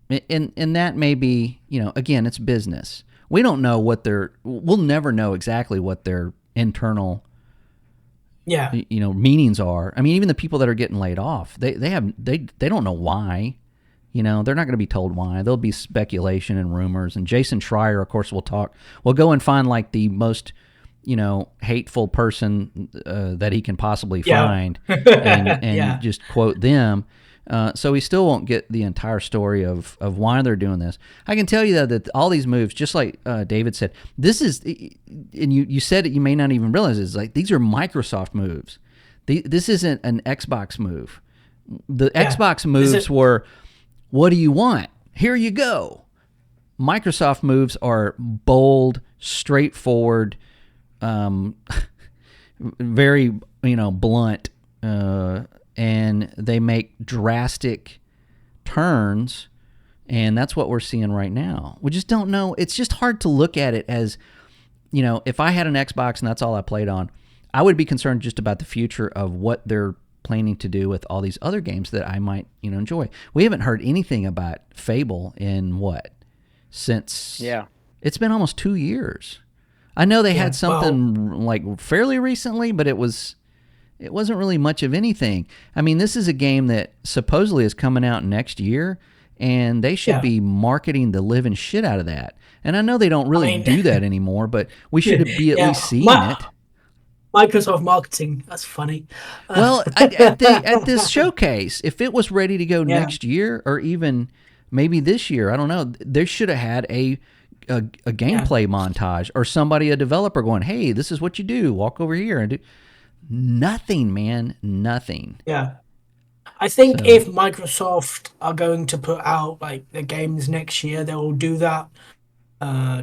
that may be, again, it's business. We don't know we'll never know exactly what their internal meanings are. I mean, even the people that are getting laid off, they don't know why. They're not going to be told why. There'll be speculation and rumors. And Jason Schreier, of course, will go and find the most, hateful person that he can possibly find and just quote them. So we still won't get the entire story of why they're doing this. I can tell you though that all these moves, just like David said, this is, and you said it, you may not even realize it's like these are Microsoft moves. This isn't an Xbox move. The Xbox moves were, what do you want? Here you go. Microsoft moves are bold, straightforward, very blunt, and they make drastic turns, and that's what we're seeing right now. We just don't know. It's just hard to look at it as, if I had an Xbox and that's all I played on, I would be concerned just about the future of what they're planning to do with all these other games that I might, enjoy. We haven't heard anything about Fable in since it's been almost 2 years. I know they had something like fairly recently, but it wasn't really much of anything. I mean, this is a game that supposedly is coming out next year, and they should be marketing the living shit out of that. And I know they don't really do that anymore, but we should be at least seeing it. Microsoft marketing, that's funny. Well, at this showcase, if it was ready to go next year or even maybe this year, I don't know, they should have had a gameplay montage or a developer going, hey, this is what you do. Walk over here and do. Nothing, man. Nothing. Yeah. I think if Microsoft are going to put out like the games next year, they will do that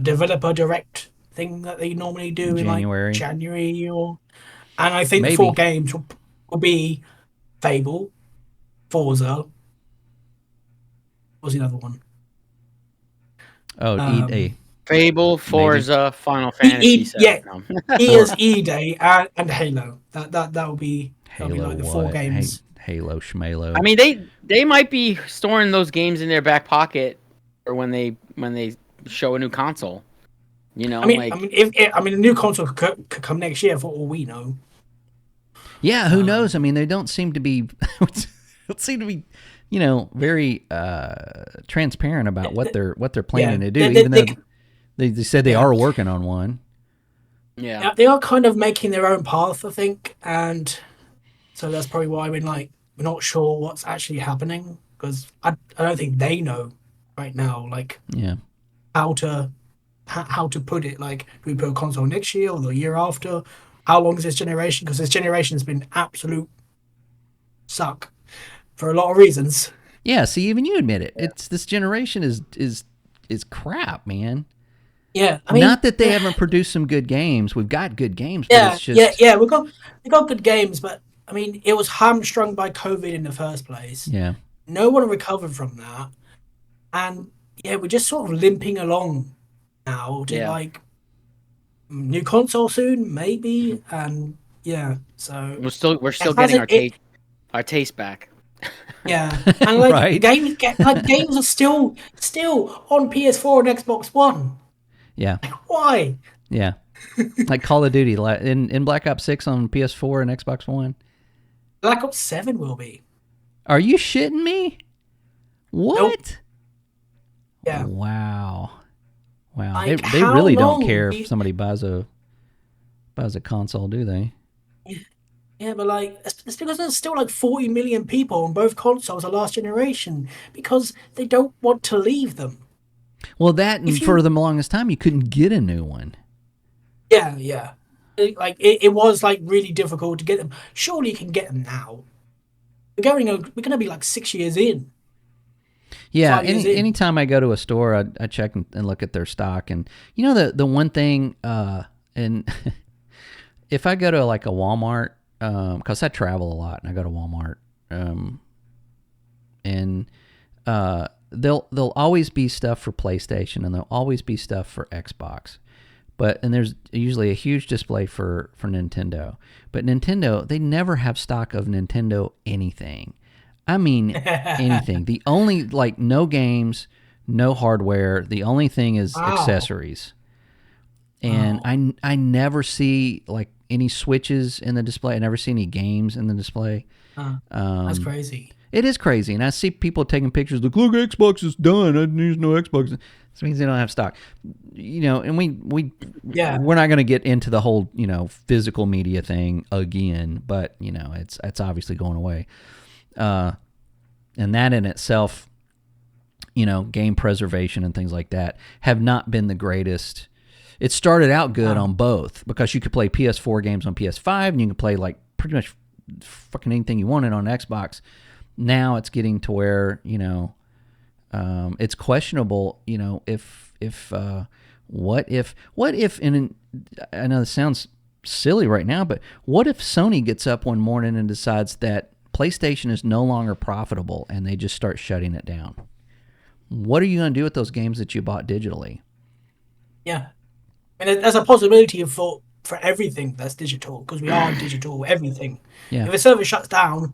developer direct thing that they normally do in like January and I think the 4 games will be Fable, Forza. What was the other one? Oh, E-Day. Fable, Forza, Final Fantasy. E is E-Day and Halo. That will be like the 4 games. Halo, Schmalo. I mean, they might be storing those games in their back pocket, or when they show a new console. I mean, a new console could come next year for all we know. Yeah, who knows? I mean, they don't seem to be very transparent about what they're planning to do, even though they said they are working on one. Yeah, they are kind of making their own path, I think, and so that's probably why we're not sure what's actually happening, because I don't think they know right now, how to put it. Like, do we put a console next year or the year after? How long is this generation? Because this generation's been absolute suck for a lot of reasons. Yeah, see, even you admit it. It's this generation is crap, man. Yeah, I mean, not that they haven't produced some good games. We've got good games. Yeah, but it's just... we got good games, but I mean, it was hamstrung by COVID in the first place. Yeah, no one recovered from that, and we're just sort of limping along now to like new console soon, maybe, and so we're still getting our taste back. Yeah, and like right? games are still on PS4 and Xbox One. Yeah. Like, why? Yeah. Like Call of Duty in Black Ops 6 on PS4 and Xbox One. Black Ops 7 will be. Are you shitting me? What? Nope. Yeah. Wow. Like, they really don't care if somebody buys a console, do they? Yeah, but like, it's because there's still like 40 million people on both consoles of last generation because they don't want to leave them. Well, for the longest time, you couldn't get a new one. Yeah. It was like really difficult to get them. Surely you can get them now. We're gonna be like 6 years in. Yeah, anytime I go to a store, I check and look at their stock, and the one thing, and if I go to like a Walmart, because I travel a lot and I go to Walmart, and there'll always be stuff for PlayStation and there'll always be stuff for Xbox, and there's usually a huge display for Nintendo. But Nintendo, they never have stock of Nintendo anything. I mean, anything. The only, no games, no hardware. The only thing is accessories. And I never see, any Switches in the display. I never see any games in the display. That's crazy. It is crazy. And I see people taking pictures, look, Xbox is done. There's no Xbox. This means they don't have stock. And we're not going to get into the whole, physical media thing again. But, it's obviously going away. And that in itself, game preservation and things like that have not been the greatest. It started out good on both because you could play PS4 games on PS5 and you could play like pretty much fucking anything you wanted on Xbox. Now it's getting to where, it's questionable, what if, and I know this sounds silly right now, but what if Sony gets up one morning and decides that PlayStation is no longer profitable and they just start shutting it down? What are you going to do with those games that you bought digitally? Yeah. And there's a possibility for everything that's digital, because we are digital, everything. Yeah. If a server shuts down,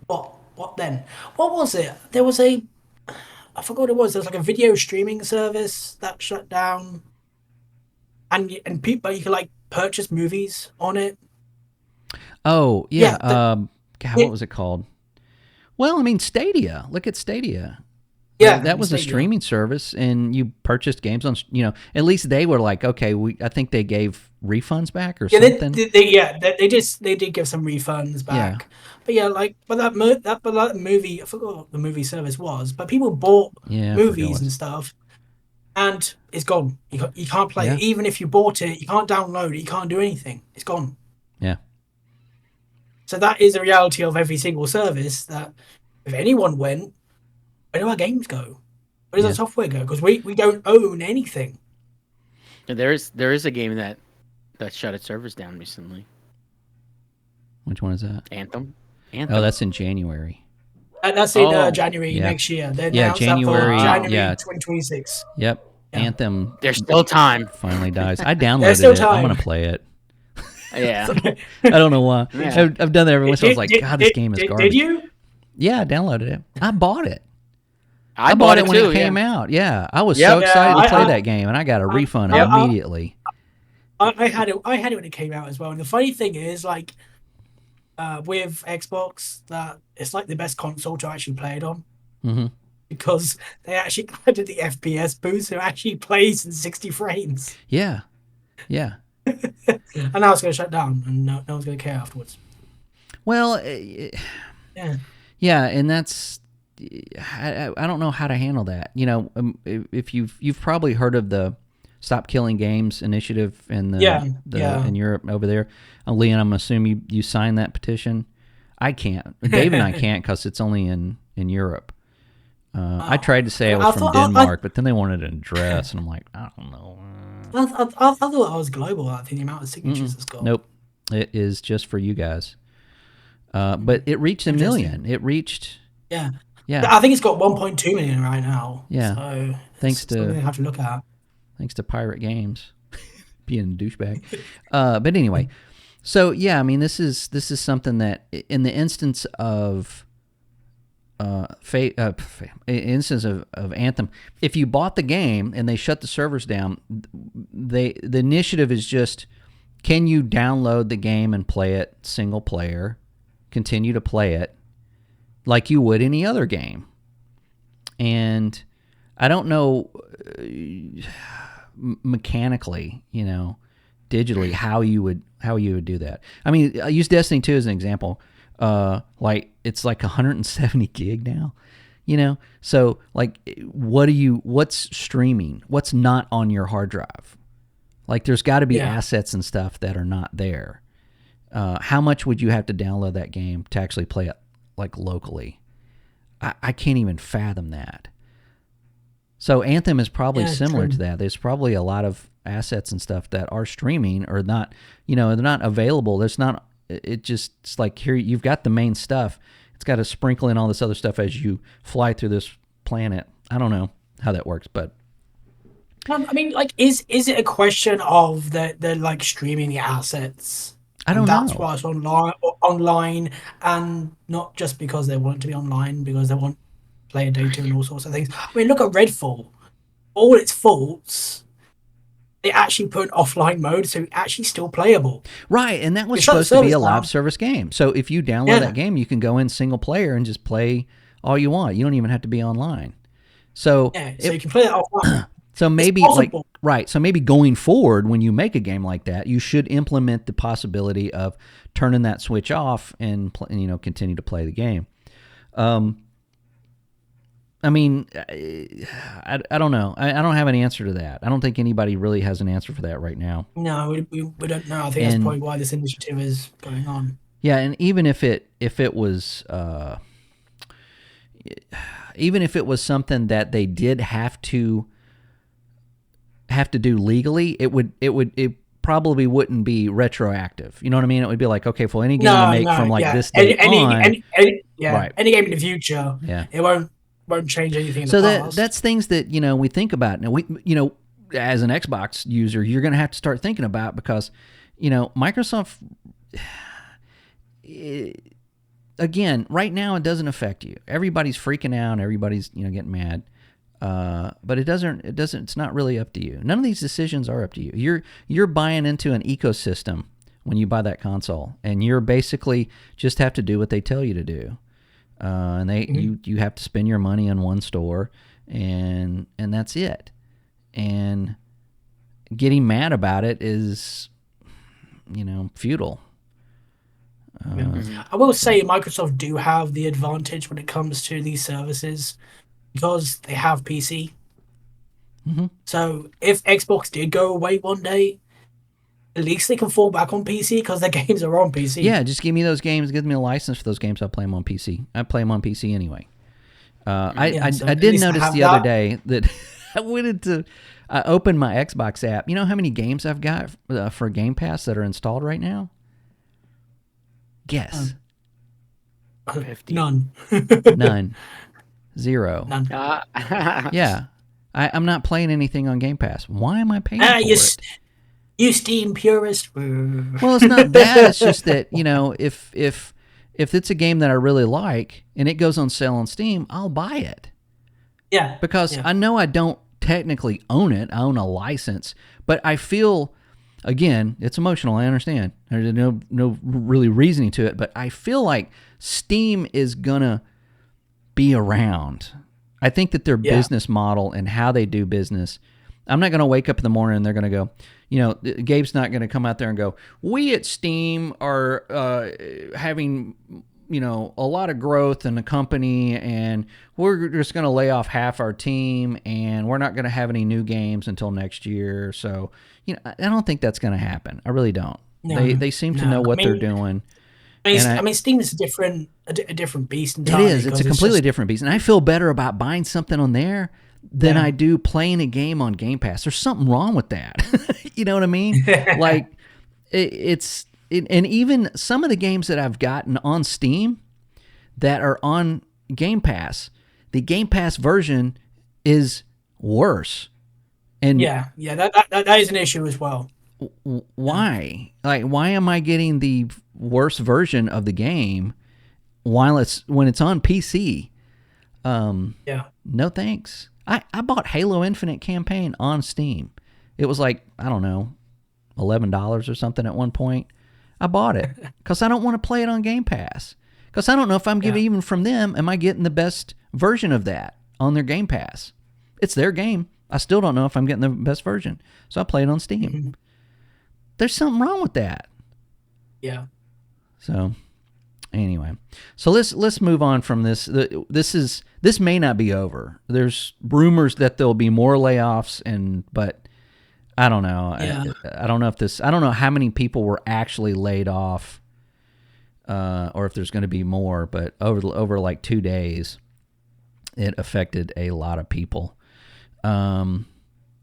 what then? What was it? There was I forgot what it was. There was like a video streaming service that shut down. And people, you could like purchase movies on it. Oh, yeah. God, what was it called? Well, I mean, Stadia. Look at Stadia. Yeah, that was Stadia. A streaming service, and you purchased games on. At least they were like, okay, I think they gave refunds back or something. They did give some refunds back. Yeah. But that movie, I forgot what the movie service was, but people bought movies and stuff, and it's gone. You can't play it. Even if you bought it, you can't download it. You can't do anything. It's gone. Yeah. So that is a reality of every single service. That if anyone went, where do our games go? Where does our software go? Because we don't own anything. There is a game that shut its servers down recently. Which one is that? Anthem. Oh, that's in January. That's in January next year. January. January 2026. Yep. Yeah. Anthem. There's still time. Finally dies. I downloaded it. I'm gonna play it. Yeah. I don't know why. Yeah. I've done that every once in a while. I was like, God, this game is garbage. Did you? Yeah, I downloaded it. I bought it. I bought it when too, it came out. Yeah, I was so excited to play that game, and I got a refund immediately. I had it when it came out as well. And the funny thing is, like, with Xbox, that it's like the best console to actually play it on, because they actually added the FPS boost, so it actually plays in 60 frames. Yeah. And now it's going to shut down, and no one's going to care afterwards. Well, and that's. I don't know how to handle that. If you've probably heard of the Stop Killing Games initiative in in Europe over there. Leon, I'm assuming you signed that petition. I can't. Dave and I can't because it's only in Europe. I tried to say I was from Denmark, but then they wanted an address, and I'm like, I don't know. I thought I was global. I think the amount of signatures it's got. Nope, it is just for you guys. But it reached 1 million. It reached. Yeah. I think it's got 1.2 million right now. Yeah. So thanks to something I have to look at. Thanks to Pirate Games being a douchebag. But anyway, so I mean, this is something that in the instance of instance of Anthem, if you bought the game and they shut the servers down, the initiative is just, can you download the game and play it single player, continue to play it like you would any other game. And I don't know mechanically, digitally how you would do that. I mean, I use Destiny 2 as an example. Like it's like 170 gig now, So like, what's streaming? What's not on your hard drive? Like, there's got to be assets and stuff that are not there. How much would you have to download that game to actually play it like locally? I can't even fathom that. So Anthem is probably similar to that. There's probably a lot of assets and stuff that are streaming or not, they're not available. There's not, it's like, here, you've got the main stuff. It's got to sprinkle in all this other stuff as you fly through this planet. I don't know how that works, but. I mean, like, is it a question of the like streaming the assets? I don't know. That's why it's online, and not just because they want it to be online, because they want player data and all sorts of things. I mean, look at Redfall. All its faults, they actually put offline mode, so it's actually still playable. Right, and that was supposed to be a live service game. So if you download that game, you can go in single player and just play all you want. You don't even have to be online. So so you can play it offline. So maybe so maybe going forward, when you make a game like that, you should implement the possibility of turning that switch off and continue to play the game. I mean, I don't know. I don't have an answer to that. I don't think anybody really has an answer for that right now. No, we don't know. I think that's probably why this initiative is going on. Yeah, and even if it was something that they did have to do legally, it probably wouldn't be retroactive. You know what I mean? It would be like, okay, for any game you make from like this day on, right. Any game in the future, it won't change anything in the past. That's things that, we think about. Now, as an Xbox user, you're going to have to start thinking about, because, Microsoft, again, right now it doesn't affect you. Everybody's freaking out. Everybody's, getting mad. But it's not really up to you. None of these decisions are up to you. You're buying into an ecosystem when you buy that console, and you're basically just have to do what they tell you to do. And you have to spend your money in one store, and that's it. And getting mad about it is, futile. I will say Microsoft do have the advantage when it comes to these services, because they have PC. Mm-hmm. So if Xbox did go away one day, at least they can fall back on PC because their games are on PC. Yeah, just give me those games. Give me a license for those games. I'll play them on PC. I play them on PC anyway. I did notice the other day that I opened my Xbox app. You know how many games I've got for Game Pass that are installed right now? Guess. 50. None. None. 0. None. Yeah. I'm not playing anything on Game Pass. Why am I paying for it? You Steam purist. Well, it's not that. It's just that, if it's a game that I really like and it goes on sale on Steam, I'll buy it. Yeah. Because I know I don't technically own it. I own a license. But I feel, again, it's emotional. I understand. There's no really reasoning to it. But I feel like Steam is going to be around. I think that their business model and how they do business, I'm not going to wake up in the morning and they're going to go, Gabe's not going to come out there and go, we at Steam are having, a lot of growth in the company, and we're just going to lay off half our team, and we're not going to have any new games until next year. So, I don't think that's going to happen. I really don't. No, they seem to know what they're doing. I mean, Steam is a different beast entirely. It is. It's a completely different beast. And I feel better about buying something on there than I do playing a game on Game Pass. There's something wrong with that. You know what I mean? Like, and even some of the games that I've gotten on Steam that are on Game Pass, the Game Pass version is worse. And that is an issue as well. Why? Like, why am I getting the worst version of the game when it's on PC? No thanks. I bought Halo Infinite campaign on Steam. It was like, I don't know, $11 or something at one point. I bought it because I don't want to play it on Game Pass. Because I don't know if I'm getting, even from them, am I getting the best version of that on their Game Pass? It's their game. I still don't know if I'm getting the best version. So I play it on Steam. Mm-hmm. There's something wrong with that. Yeah. So anyway, so let's move on from this. This may not be over. There's rumors that there'll be more layoffs, but I don't know. Yeah. I don't know I don't know how many people were actually laid off, or if there's going to be more. But over like 2 days, it affected a lot of people.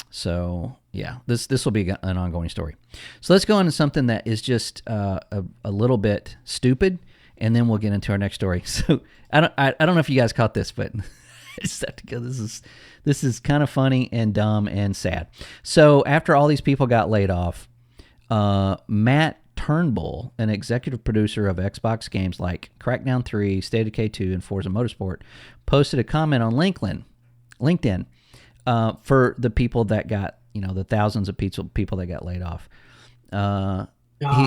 So yeah, this will be an ongoing story. So let's go into something that is just a little bit stupid, and then we'll get into our next story. So I don't know if you guys caught this, but I just have to go. This is kind of funny and dumb and sad. So after all these people got laid off, Matt Turnbull, an executive producer of Xbox games like Crackdown 3, State of Decay 2, and Forza Motorsport, posted a comment on LinkedIn. For the people that got, the thousands of people that got laid off. I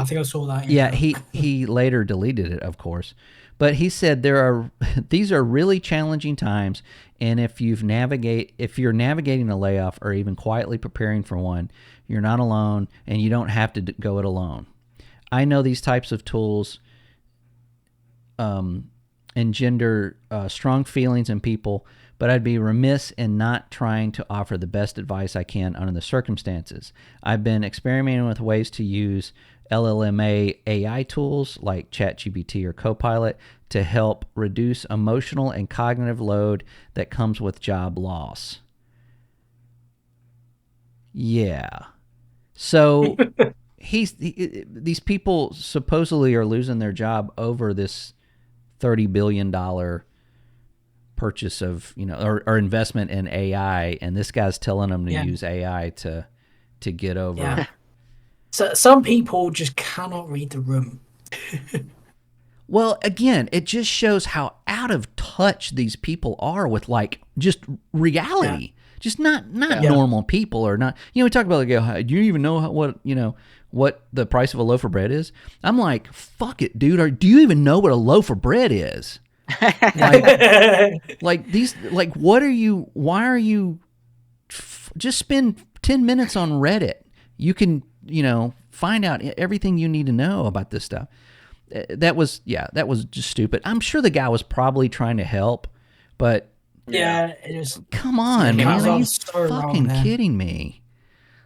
think I saw that. Yeah, he later deleted it, of course. But he said these are really challenging times, and if you're navigating a layoff or even quietly preparing for one, you're not alone, and you don't have to go it alone. I know these types of tools. engender strong feelings in people, but I'd be remiss in not trying to offer the best advice I can under the circumstances. I've been experimenting with ways to use LLMA AI tools like ChatGPT or Copilot to help reduce emotional and cognitive load that comes with job loss. Yeah. So these people supposedly are losing their job over this $30 billion purchase of, or investment in AI, and this guy's telling them to use AI to get over. Yeah. So some people just cannot read the room. Well, again, it just shows how out of touch these people are with just reality. Just not normal people, or not. We talk about do you even know what the price of a loaf of bread is? I'm like, fuck it, dude. Do you even know what a loaf of bread is? What are you? Why are you? Just spend 10 minutes on Reddit. You can find out everything you need to know about this stuff. That was just stupid. I'm sure the guy was probably trying to help, but it was. Come on, man! Are you fucking kidding me?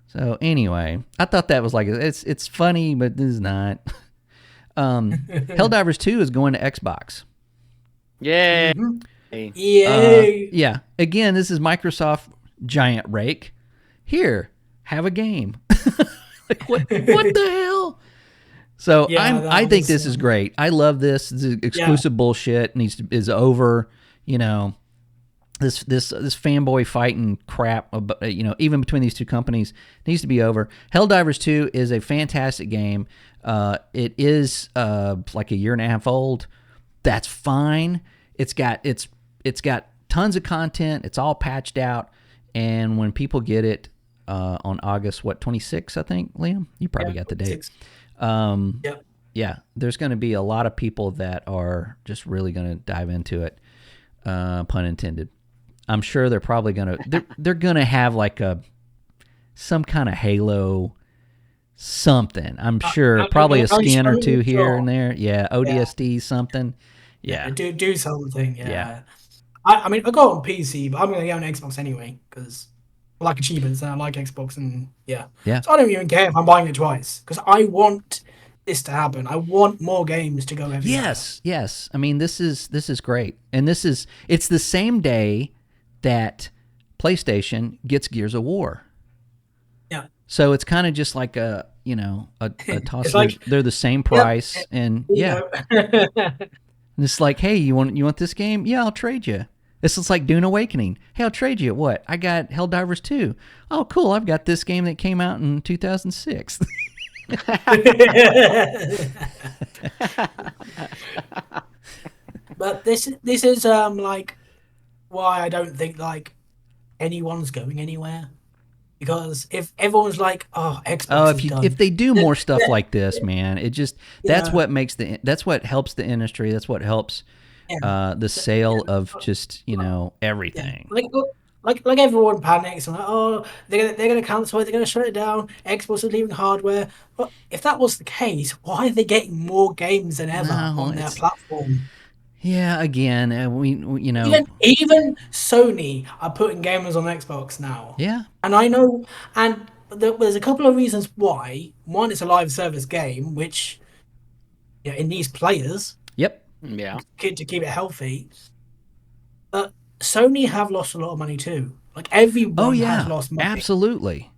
So anyway, I thought that was it's funny, but this is not. Helldivers 2 is going to Xbox. Yay! Yay! Yeah. Again, this is Microsoft giant rake. Here, have a game. What the hell? So I think this is great. I love this. This is exclusive bullshit. Is over. This fanboy fighting crap. Even between these two companies needs to be over. Helldivers 2 is a fantastic game. It is like a year and a half old. That's fine. It's got tons of content. It's all patched out. And when people get it on August 26th, I think, Liam, you probably got the date. Yeah, there's going to be a lot of people that are just really going to dive into it, pun intended. I'm sure they're probably going to they're going to have some kind of Halo something. I'm sure probably a skin or two here and there. Yeah, ODST something. Yeah. Do something. Yeah. I mean, I got it on PC, but I'm going to get on Xbox anyway because I like achievements and I like Xbox and yeah. So I don't even care if I'm buying it twice because I want this to happen. I want more games to go everywhere. Yes. I mean, this is great, and it's the same day that PlayStation gets Gears of War. Yeah. So it's kind of just like a toss. They're the same price, and and it's like, hey, you want this game? Yeah, I'll trade you. This is like Dune Awakening. Hey, I'll trade you. What? I got Helldivers 2. Oh, cool. I've got this game that came out in 2006. But this is why I don't think anyone's going anywhere, because if everyone's Xbox if they do more stuff like this, man, it just that's what helps the industry. That's what helps the sale of just everything. Like everyone panics and they're gonna cancel it, they're gonna shut it down. Xbox is leaving hardware. But if that was the case, why are they getting more games than ever on their platform? Yeah, again, even Sony are putting gamers on Xbox now. Yeah, and I know, and there's a couple of reasons why. One, it's a live service game, which it needs players. Yep. Yeah. To keep it healthy. But Sony have lost a lot of money too. Everyone has lost money. Absolutely.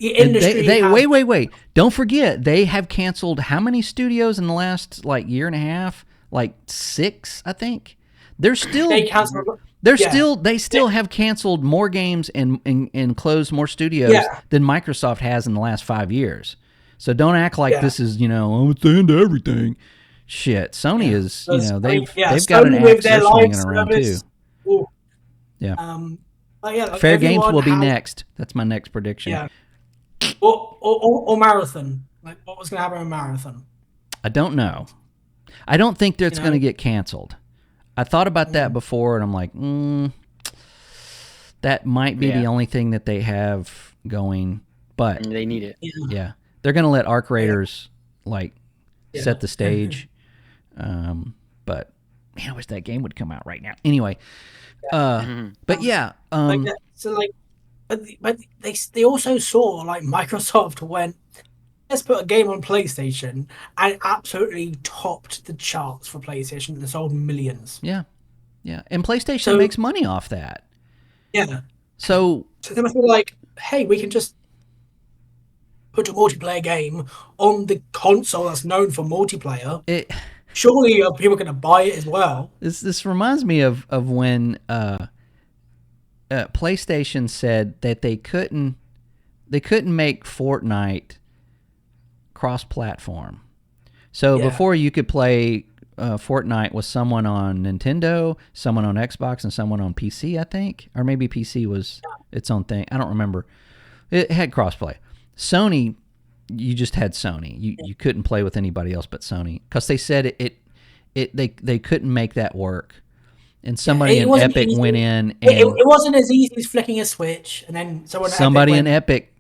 The industry wait. Don't forget, they have canceled how many studios in the last year and a half? 6, I think. They're still they still have canceled more games and closed more studios than Microsoft has in the last 5 years. So don't act like this is, it's the end of everything. Shit. Sony is, they've got an axe they're swinging around too. Ooh. Yeah. Fair Games will be next. That's my next prediction. Yeah. Or Marathon. What was going to happen with Marathon? I don't know. I don't think that's going to get canceled. I thought about that before, and I'm like, that might be the only thing that they have going. But they need it. Yeah. They're going to let Arc Raiders set the stage. But man, I wish that game would come out right now. Anyway, but yeah, but they also saw like Microsoft went, let's put a game on PlayStation, and it absolutely topped the charts for PlayStation and sold millions. Yeah, and PlayStation makes money off that. Yeah. So they must be like, hey, we can just put a multiplayer game on the console that's known for multiplayer. Surely people are going to buy it as well. This reminds me of when PlayStation said that they couldn't make Fortnite cross-platform. So before you could play Fortnite with someone on Nintendo, someone on Xbox, and someone on PC, I think, or maybe PC was its own thing. I don't remember. It had crossplay. Sony, you just had Sony. You couldn't play with anybody else but Sony because they said they couldn't make that work. And somebody in Epic went in and it wasn't as easy as flicking a switch, and then somebody in Epic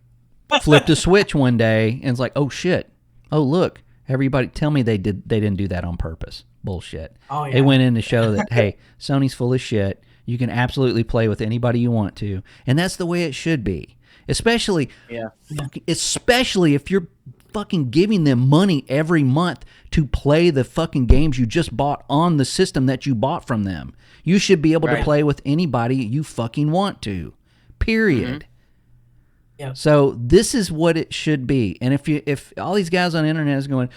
flipped a switch one day and it's like, oh shit, oh look, everybody tell me they didn't do that on purpose. Bullshit. Oh, yeah. They went in to show that hey, Sony's full of shit. You can absolutely play with anybody you want to, and that's the way it should be. Especially if you're fucking giving them money every month to play the fucking games you just bought on the system that you bought from them. You should be able to play with anybody you fucking want to. Period. Mm-hmm. Yeah. So this is what it should be. And if all these guys on the internet is going,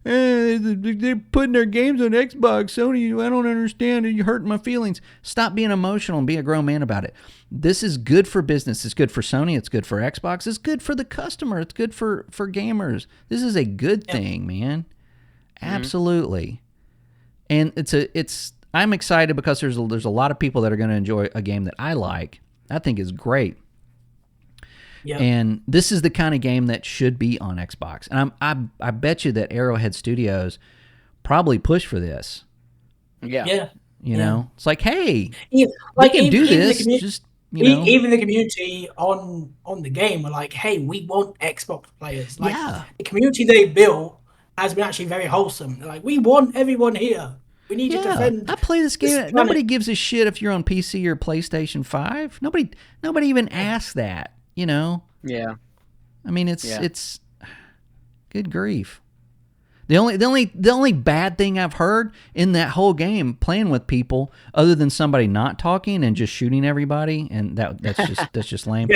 they're putting their games on Xbox, Sony, I don't understand, you're hurting my feelings. Stop being emotional and be a grown man about it. This is good for business. It's good for Sony. It's good for Xbox. It's good for the customer. It's good for gamers. This is a good thing, man. Absolutely. And I'm excited because there's a lot of people that are going to enjoy a game that I like. I think is great. Yep. And this is the kind of game that should be on Xbox. And I bet you that Arrowhead Studios probably pushed for this. Yeah. You know, it's like, hey, we can do this. Even the community on the game were like, hey, we want Xbox players. Like, the community they built has been actually very wholesome. They're like, we want everyone here. We need to defend. I play this game. Nobody gives a shit if you're on PC or PlayStation 5. Nobody even asks that. You know? Yeah. I mean, it's good grief. The only bad thing I've heard in that whole game playing with people, other than somebody not talking and just shooting everybody, and that's just lame.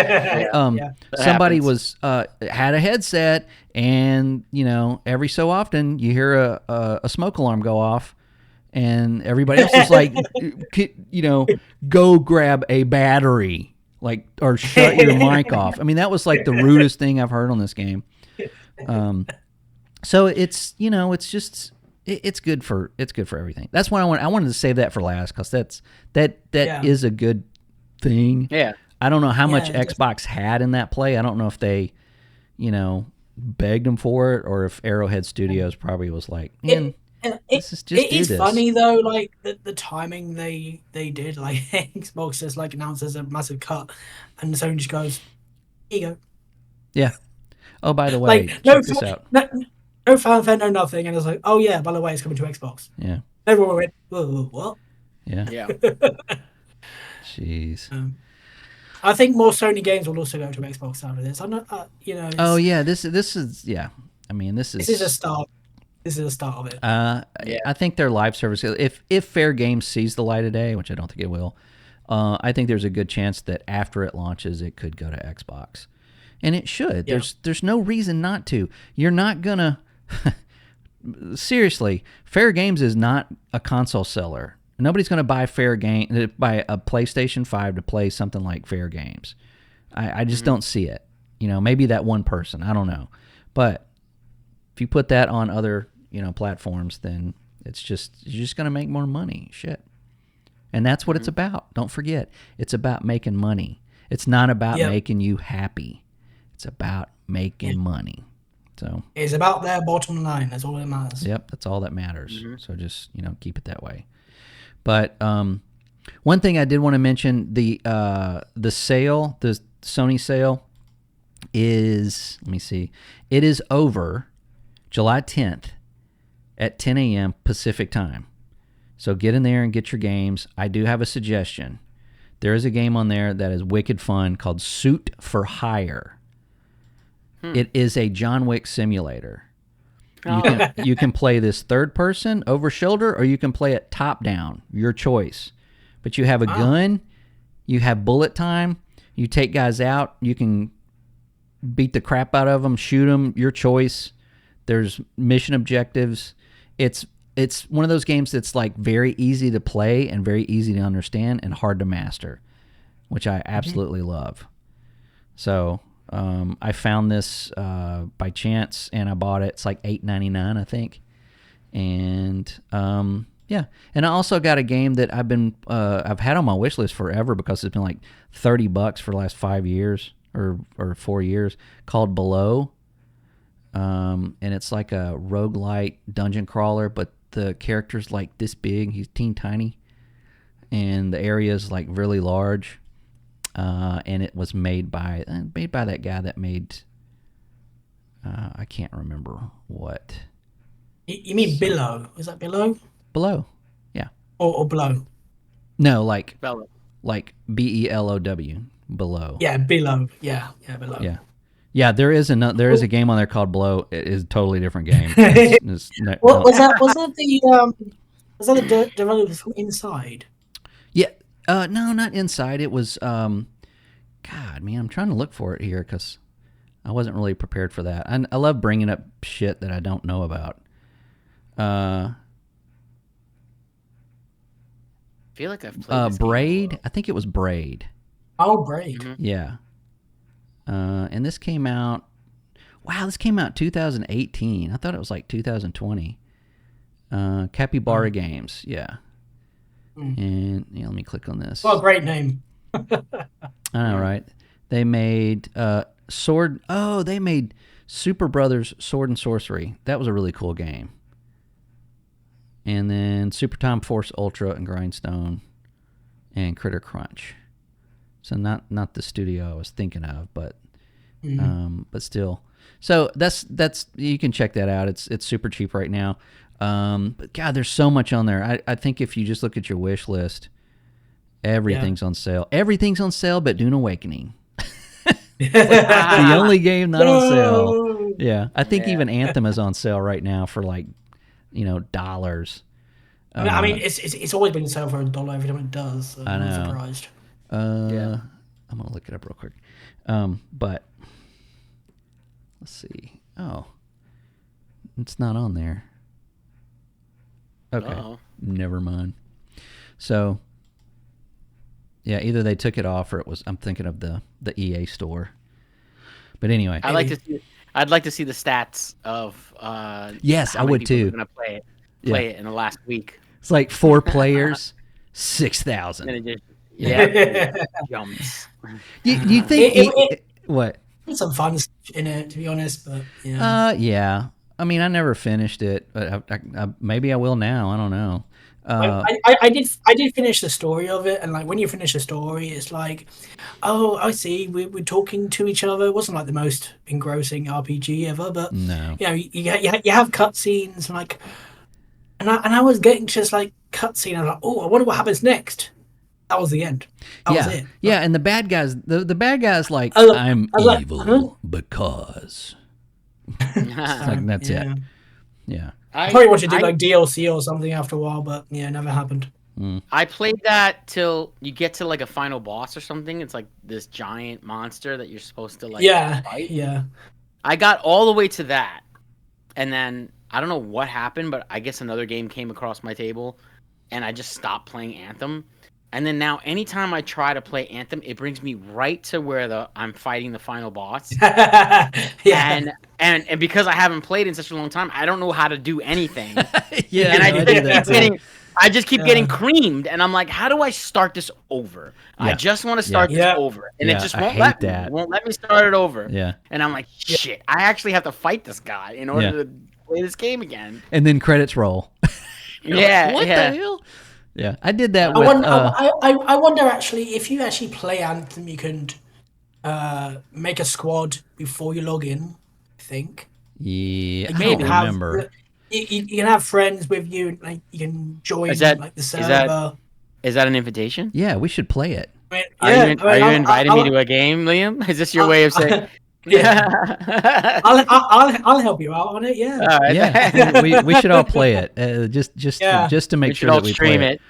Somebody was had a headset, and you know, every so often you hear a smoke alarm go off, and everybody else is like, you know, go grab a battery. Like, or shut your mic off. I mean, that was like the rudest thing I've heard on this game. So it's, you know, it's just, it's good for everything. That's why I wanted to save that for last, because that is a good thing. Yeah. I don't know how much Xbox had in that play. I don't know if they, you know, begged them for it, or if Arrowhead Studios probably was like, man. It's funny though, like the timing they did. Like Xbox just like announces a massive cut, and Sony just goes, "Here you go." Yeah. Oh, by the way, like, check this out. No fanfare, no nothing, and it's like, "Oh yeah, by the way, it's coming to Xbox." Yeah. Everyone went, "Whoa, what?" Yeah. Yeah. Jeez. I think more Sony games will also go to Xbox after this. I'm not, you know. Oh yeah, this is yeah. I mean, this is a start. This is the start of it. I think their live service, if Fair Games sees the light of day, which I don't think it will, I think there's a good chance that after it launches, it could go to Xbox, and it should. Yeah. There's no reason not to. You're not gonna seriously. Fair Games is not a console seller. Nobody's gonna buy buy a PlayStation 5 to play something like Fair Games. I just don't see it. You know, maybe that one person. I don't know, but if you put that on other, you know, platforms, then you're just going to make more money. Shit. And that's what it's about. Don't forget. It's about making money. It's not about making you happy. It's about making money. So it's about their bottom line. That's all that matters. Yep. That's all that matters. Mm-hmm. So just, you know, keep it that way. But one thing I did want to mention, the sale, the Sony sale is, let me see, it is over July 10th at 10 a.m. Pacific time. So get in there and get your games. I do have a suggestion. There is a game on there that is wicked fun called Suit for Hire. It is a John Wick simulator. You can play this third person over shoulder, or you can play it top down. Your choice. But you have a gun. You have bullet time. You take guys out. You can beat the crap out of them, shoot them. Your choice. There's mission objectives. It's one of those games that's like very easy to play and very easy to understand and hard to master, which I absolutely love. So I found this by chance and I bought it. It's like $8.99, I think. And yeah, and I also got a game that I've had on my wish list forever because it's been like $30 for the last 5 years or 4 years, called Below. And it's like a roguelite dungeon crawler, but the character's like this big. He's teeny tiny, and the area is like really large. And it was made by that guy that made I can't remember what. You mean Below? Is that Below? Below, yeah. Or Blow? No, like Bellow. Like BELOW, Below. Yeah, Below. Yeah, Below. Yeah. Yeah, there is a game on there called Blow. It is a totally different game. Was that the developers from Inside? Yeah. No, not Inside. It was God, man, I'm trying to look for it here because I wasn't really prepared for that. I love bringing up shit that I don't know about. I feel like I've played this Braid. game. I think it was Braid. Oh, Braid. Mm-hmm. Yeah. And this came out. Wow, this came out 2018. I thought it was like 2020. Capybara Games. Yeah. And yeah, let me click on this. What a great name. I know, right? They made Sword. Oh, they made Super Brothers Sword and Sorcery. That was a really cool game. And then Super Time Force Ultra and Grindstone and Critter Crunch. So not the studio I was thinking of, but still. So that's you can check that out. It's super cheap right now. But God, there's so much on there. I think if you just look at your wish list, everything's on sale. Everything's on sale but Dune Awakening. The only game not on sale. Yeah. I think even Anthem is on sale right now for like, dollars. I mean, it's always been on sale for $1 every time it does. So I'm not surprised. I'm gonna look it up real quick. But let's see. Oh, it's not on there. Okay, never mind. So yeah, either they took it off or it was. I'm thinking of the EA store. But anyway, I'd like to see the stats of. Yes, I would too. Going to play it in the last week. It's like 4 players, 6,000. Yeah, jumps. You think what? There's some fun stuff in it, to be honest, but yeah. Yeah. I mean, I never finished it, but I maybe I will now. I don't know. I did finish the story of it, and like when you finish the story, it's like, oh, I see, we're talking to each other. It wasn't like the most engrossing RPG ever, but no, you have cutscenes like, and I was getting just like cutscene. I was like, oh, I wonder what happens next. That was the end. That was it. Yeah, and the bad guys, the bad guys like, I'm evil because. That's it. Yeah. I probably want to do like DLC or something after a while, but yeah, it never happened. I played that till you get to like a final boss or something. It's like this giant monster that you're supposed to like fight. Yeah. I got all the way to that, and then I don't know what happened, but I guess another game came across my table, and I just stopped playing Anthem. And then now, anytime I try to play Anthem, it brings me right to where I'm fighting the final boss. And because I haven't played in such a long time, I don't know how to do anything. I just keep getting creamed, and I'm like, how do I start this over? Yeah. I just want to start this over, and it just won't let me start it over. Yeah. And I'm like, shit, I actually have to fight this guy in order to play this game again. And then credits roll. Like, what the hell? Yeah, I did that. I wonder actually if you actually play Anthem, you can make a squad before you log in. I think. Yeah, I don't remember. you can have friends with you, and like you can join like the server. Is that an invitation? Yeah, we should play it. Are you inviting me to a game, Liam? Is this your way of saying? Yeah, I'll help you out on it. Yeah, yeah. We should all play it. Just to make sure that we stream play it.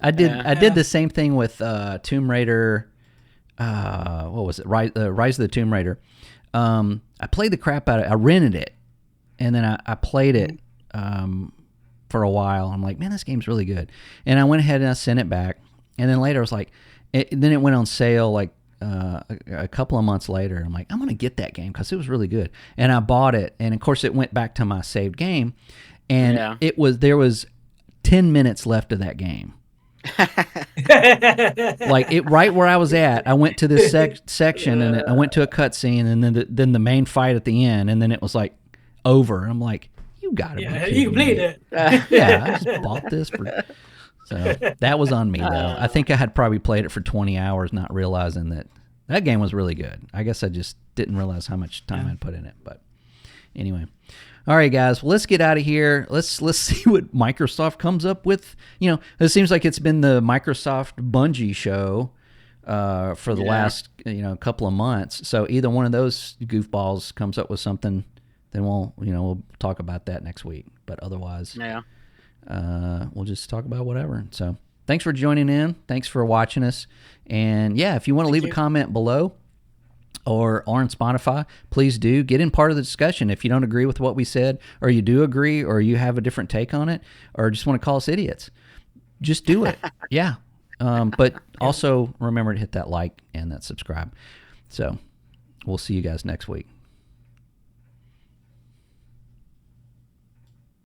I did the same thing with Tomb Raider. What was it? Rise of the Tomb Raider. I played the crap out of it. I rented it, and then I played it for a while. I'm like, man, this game's really good. And I went ahead and I sent it back. And then later I was like, then it went on sale like a couple of months later. I'm like, I'm going to get that game because it was really good. And I bought it. And of course it went back to my saved game. And there was 10 minutes left of that game. Like it right where I was at, I went to this section and I went to a cutscene and then the main fight at the end, and then it was like over. And I'm like, you gotta be kidding you played me. it. Yeah, I just bought this for. So that was on me though. I think I had probably played it for 20 hours, not realizing that game was really good. I guess I just didn't realize how much time I'd put in it. But anyway. All right, guys. Well, let's get out of here. Let's see what Microsoft comes up with. It seems like it's been the Microsoft Bungie show for the last couple of months. So either one of those goofballs comes up with something, then we'll talk about that next week. But otherwise, we'll just talk about whatever. So thanks for joining in. Thanks for watching us. And if you want to leave a comment below. Or on Spotify, please do get in part of the discussion. If you don't agree with what we said, or you do agree, or you have a different take on it, or just want to call us idiots, just do it. Yeah. But also remember to hit that like and that subscribe. So we'll see you guys next week.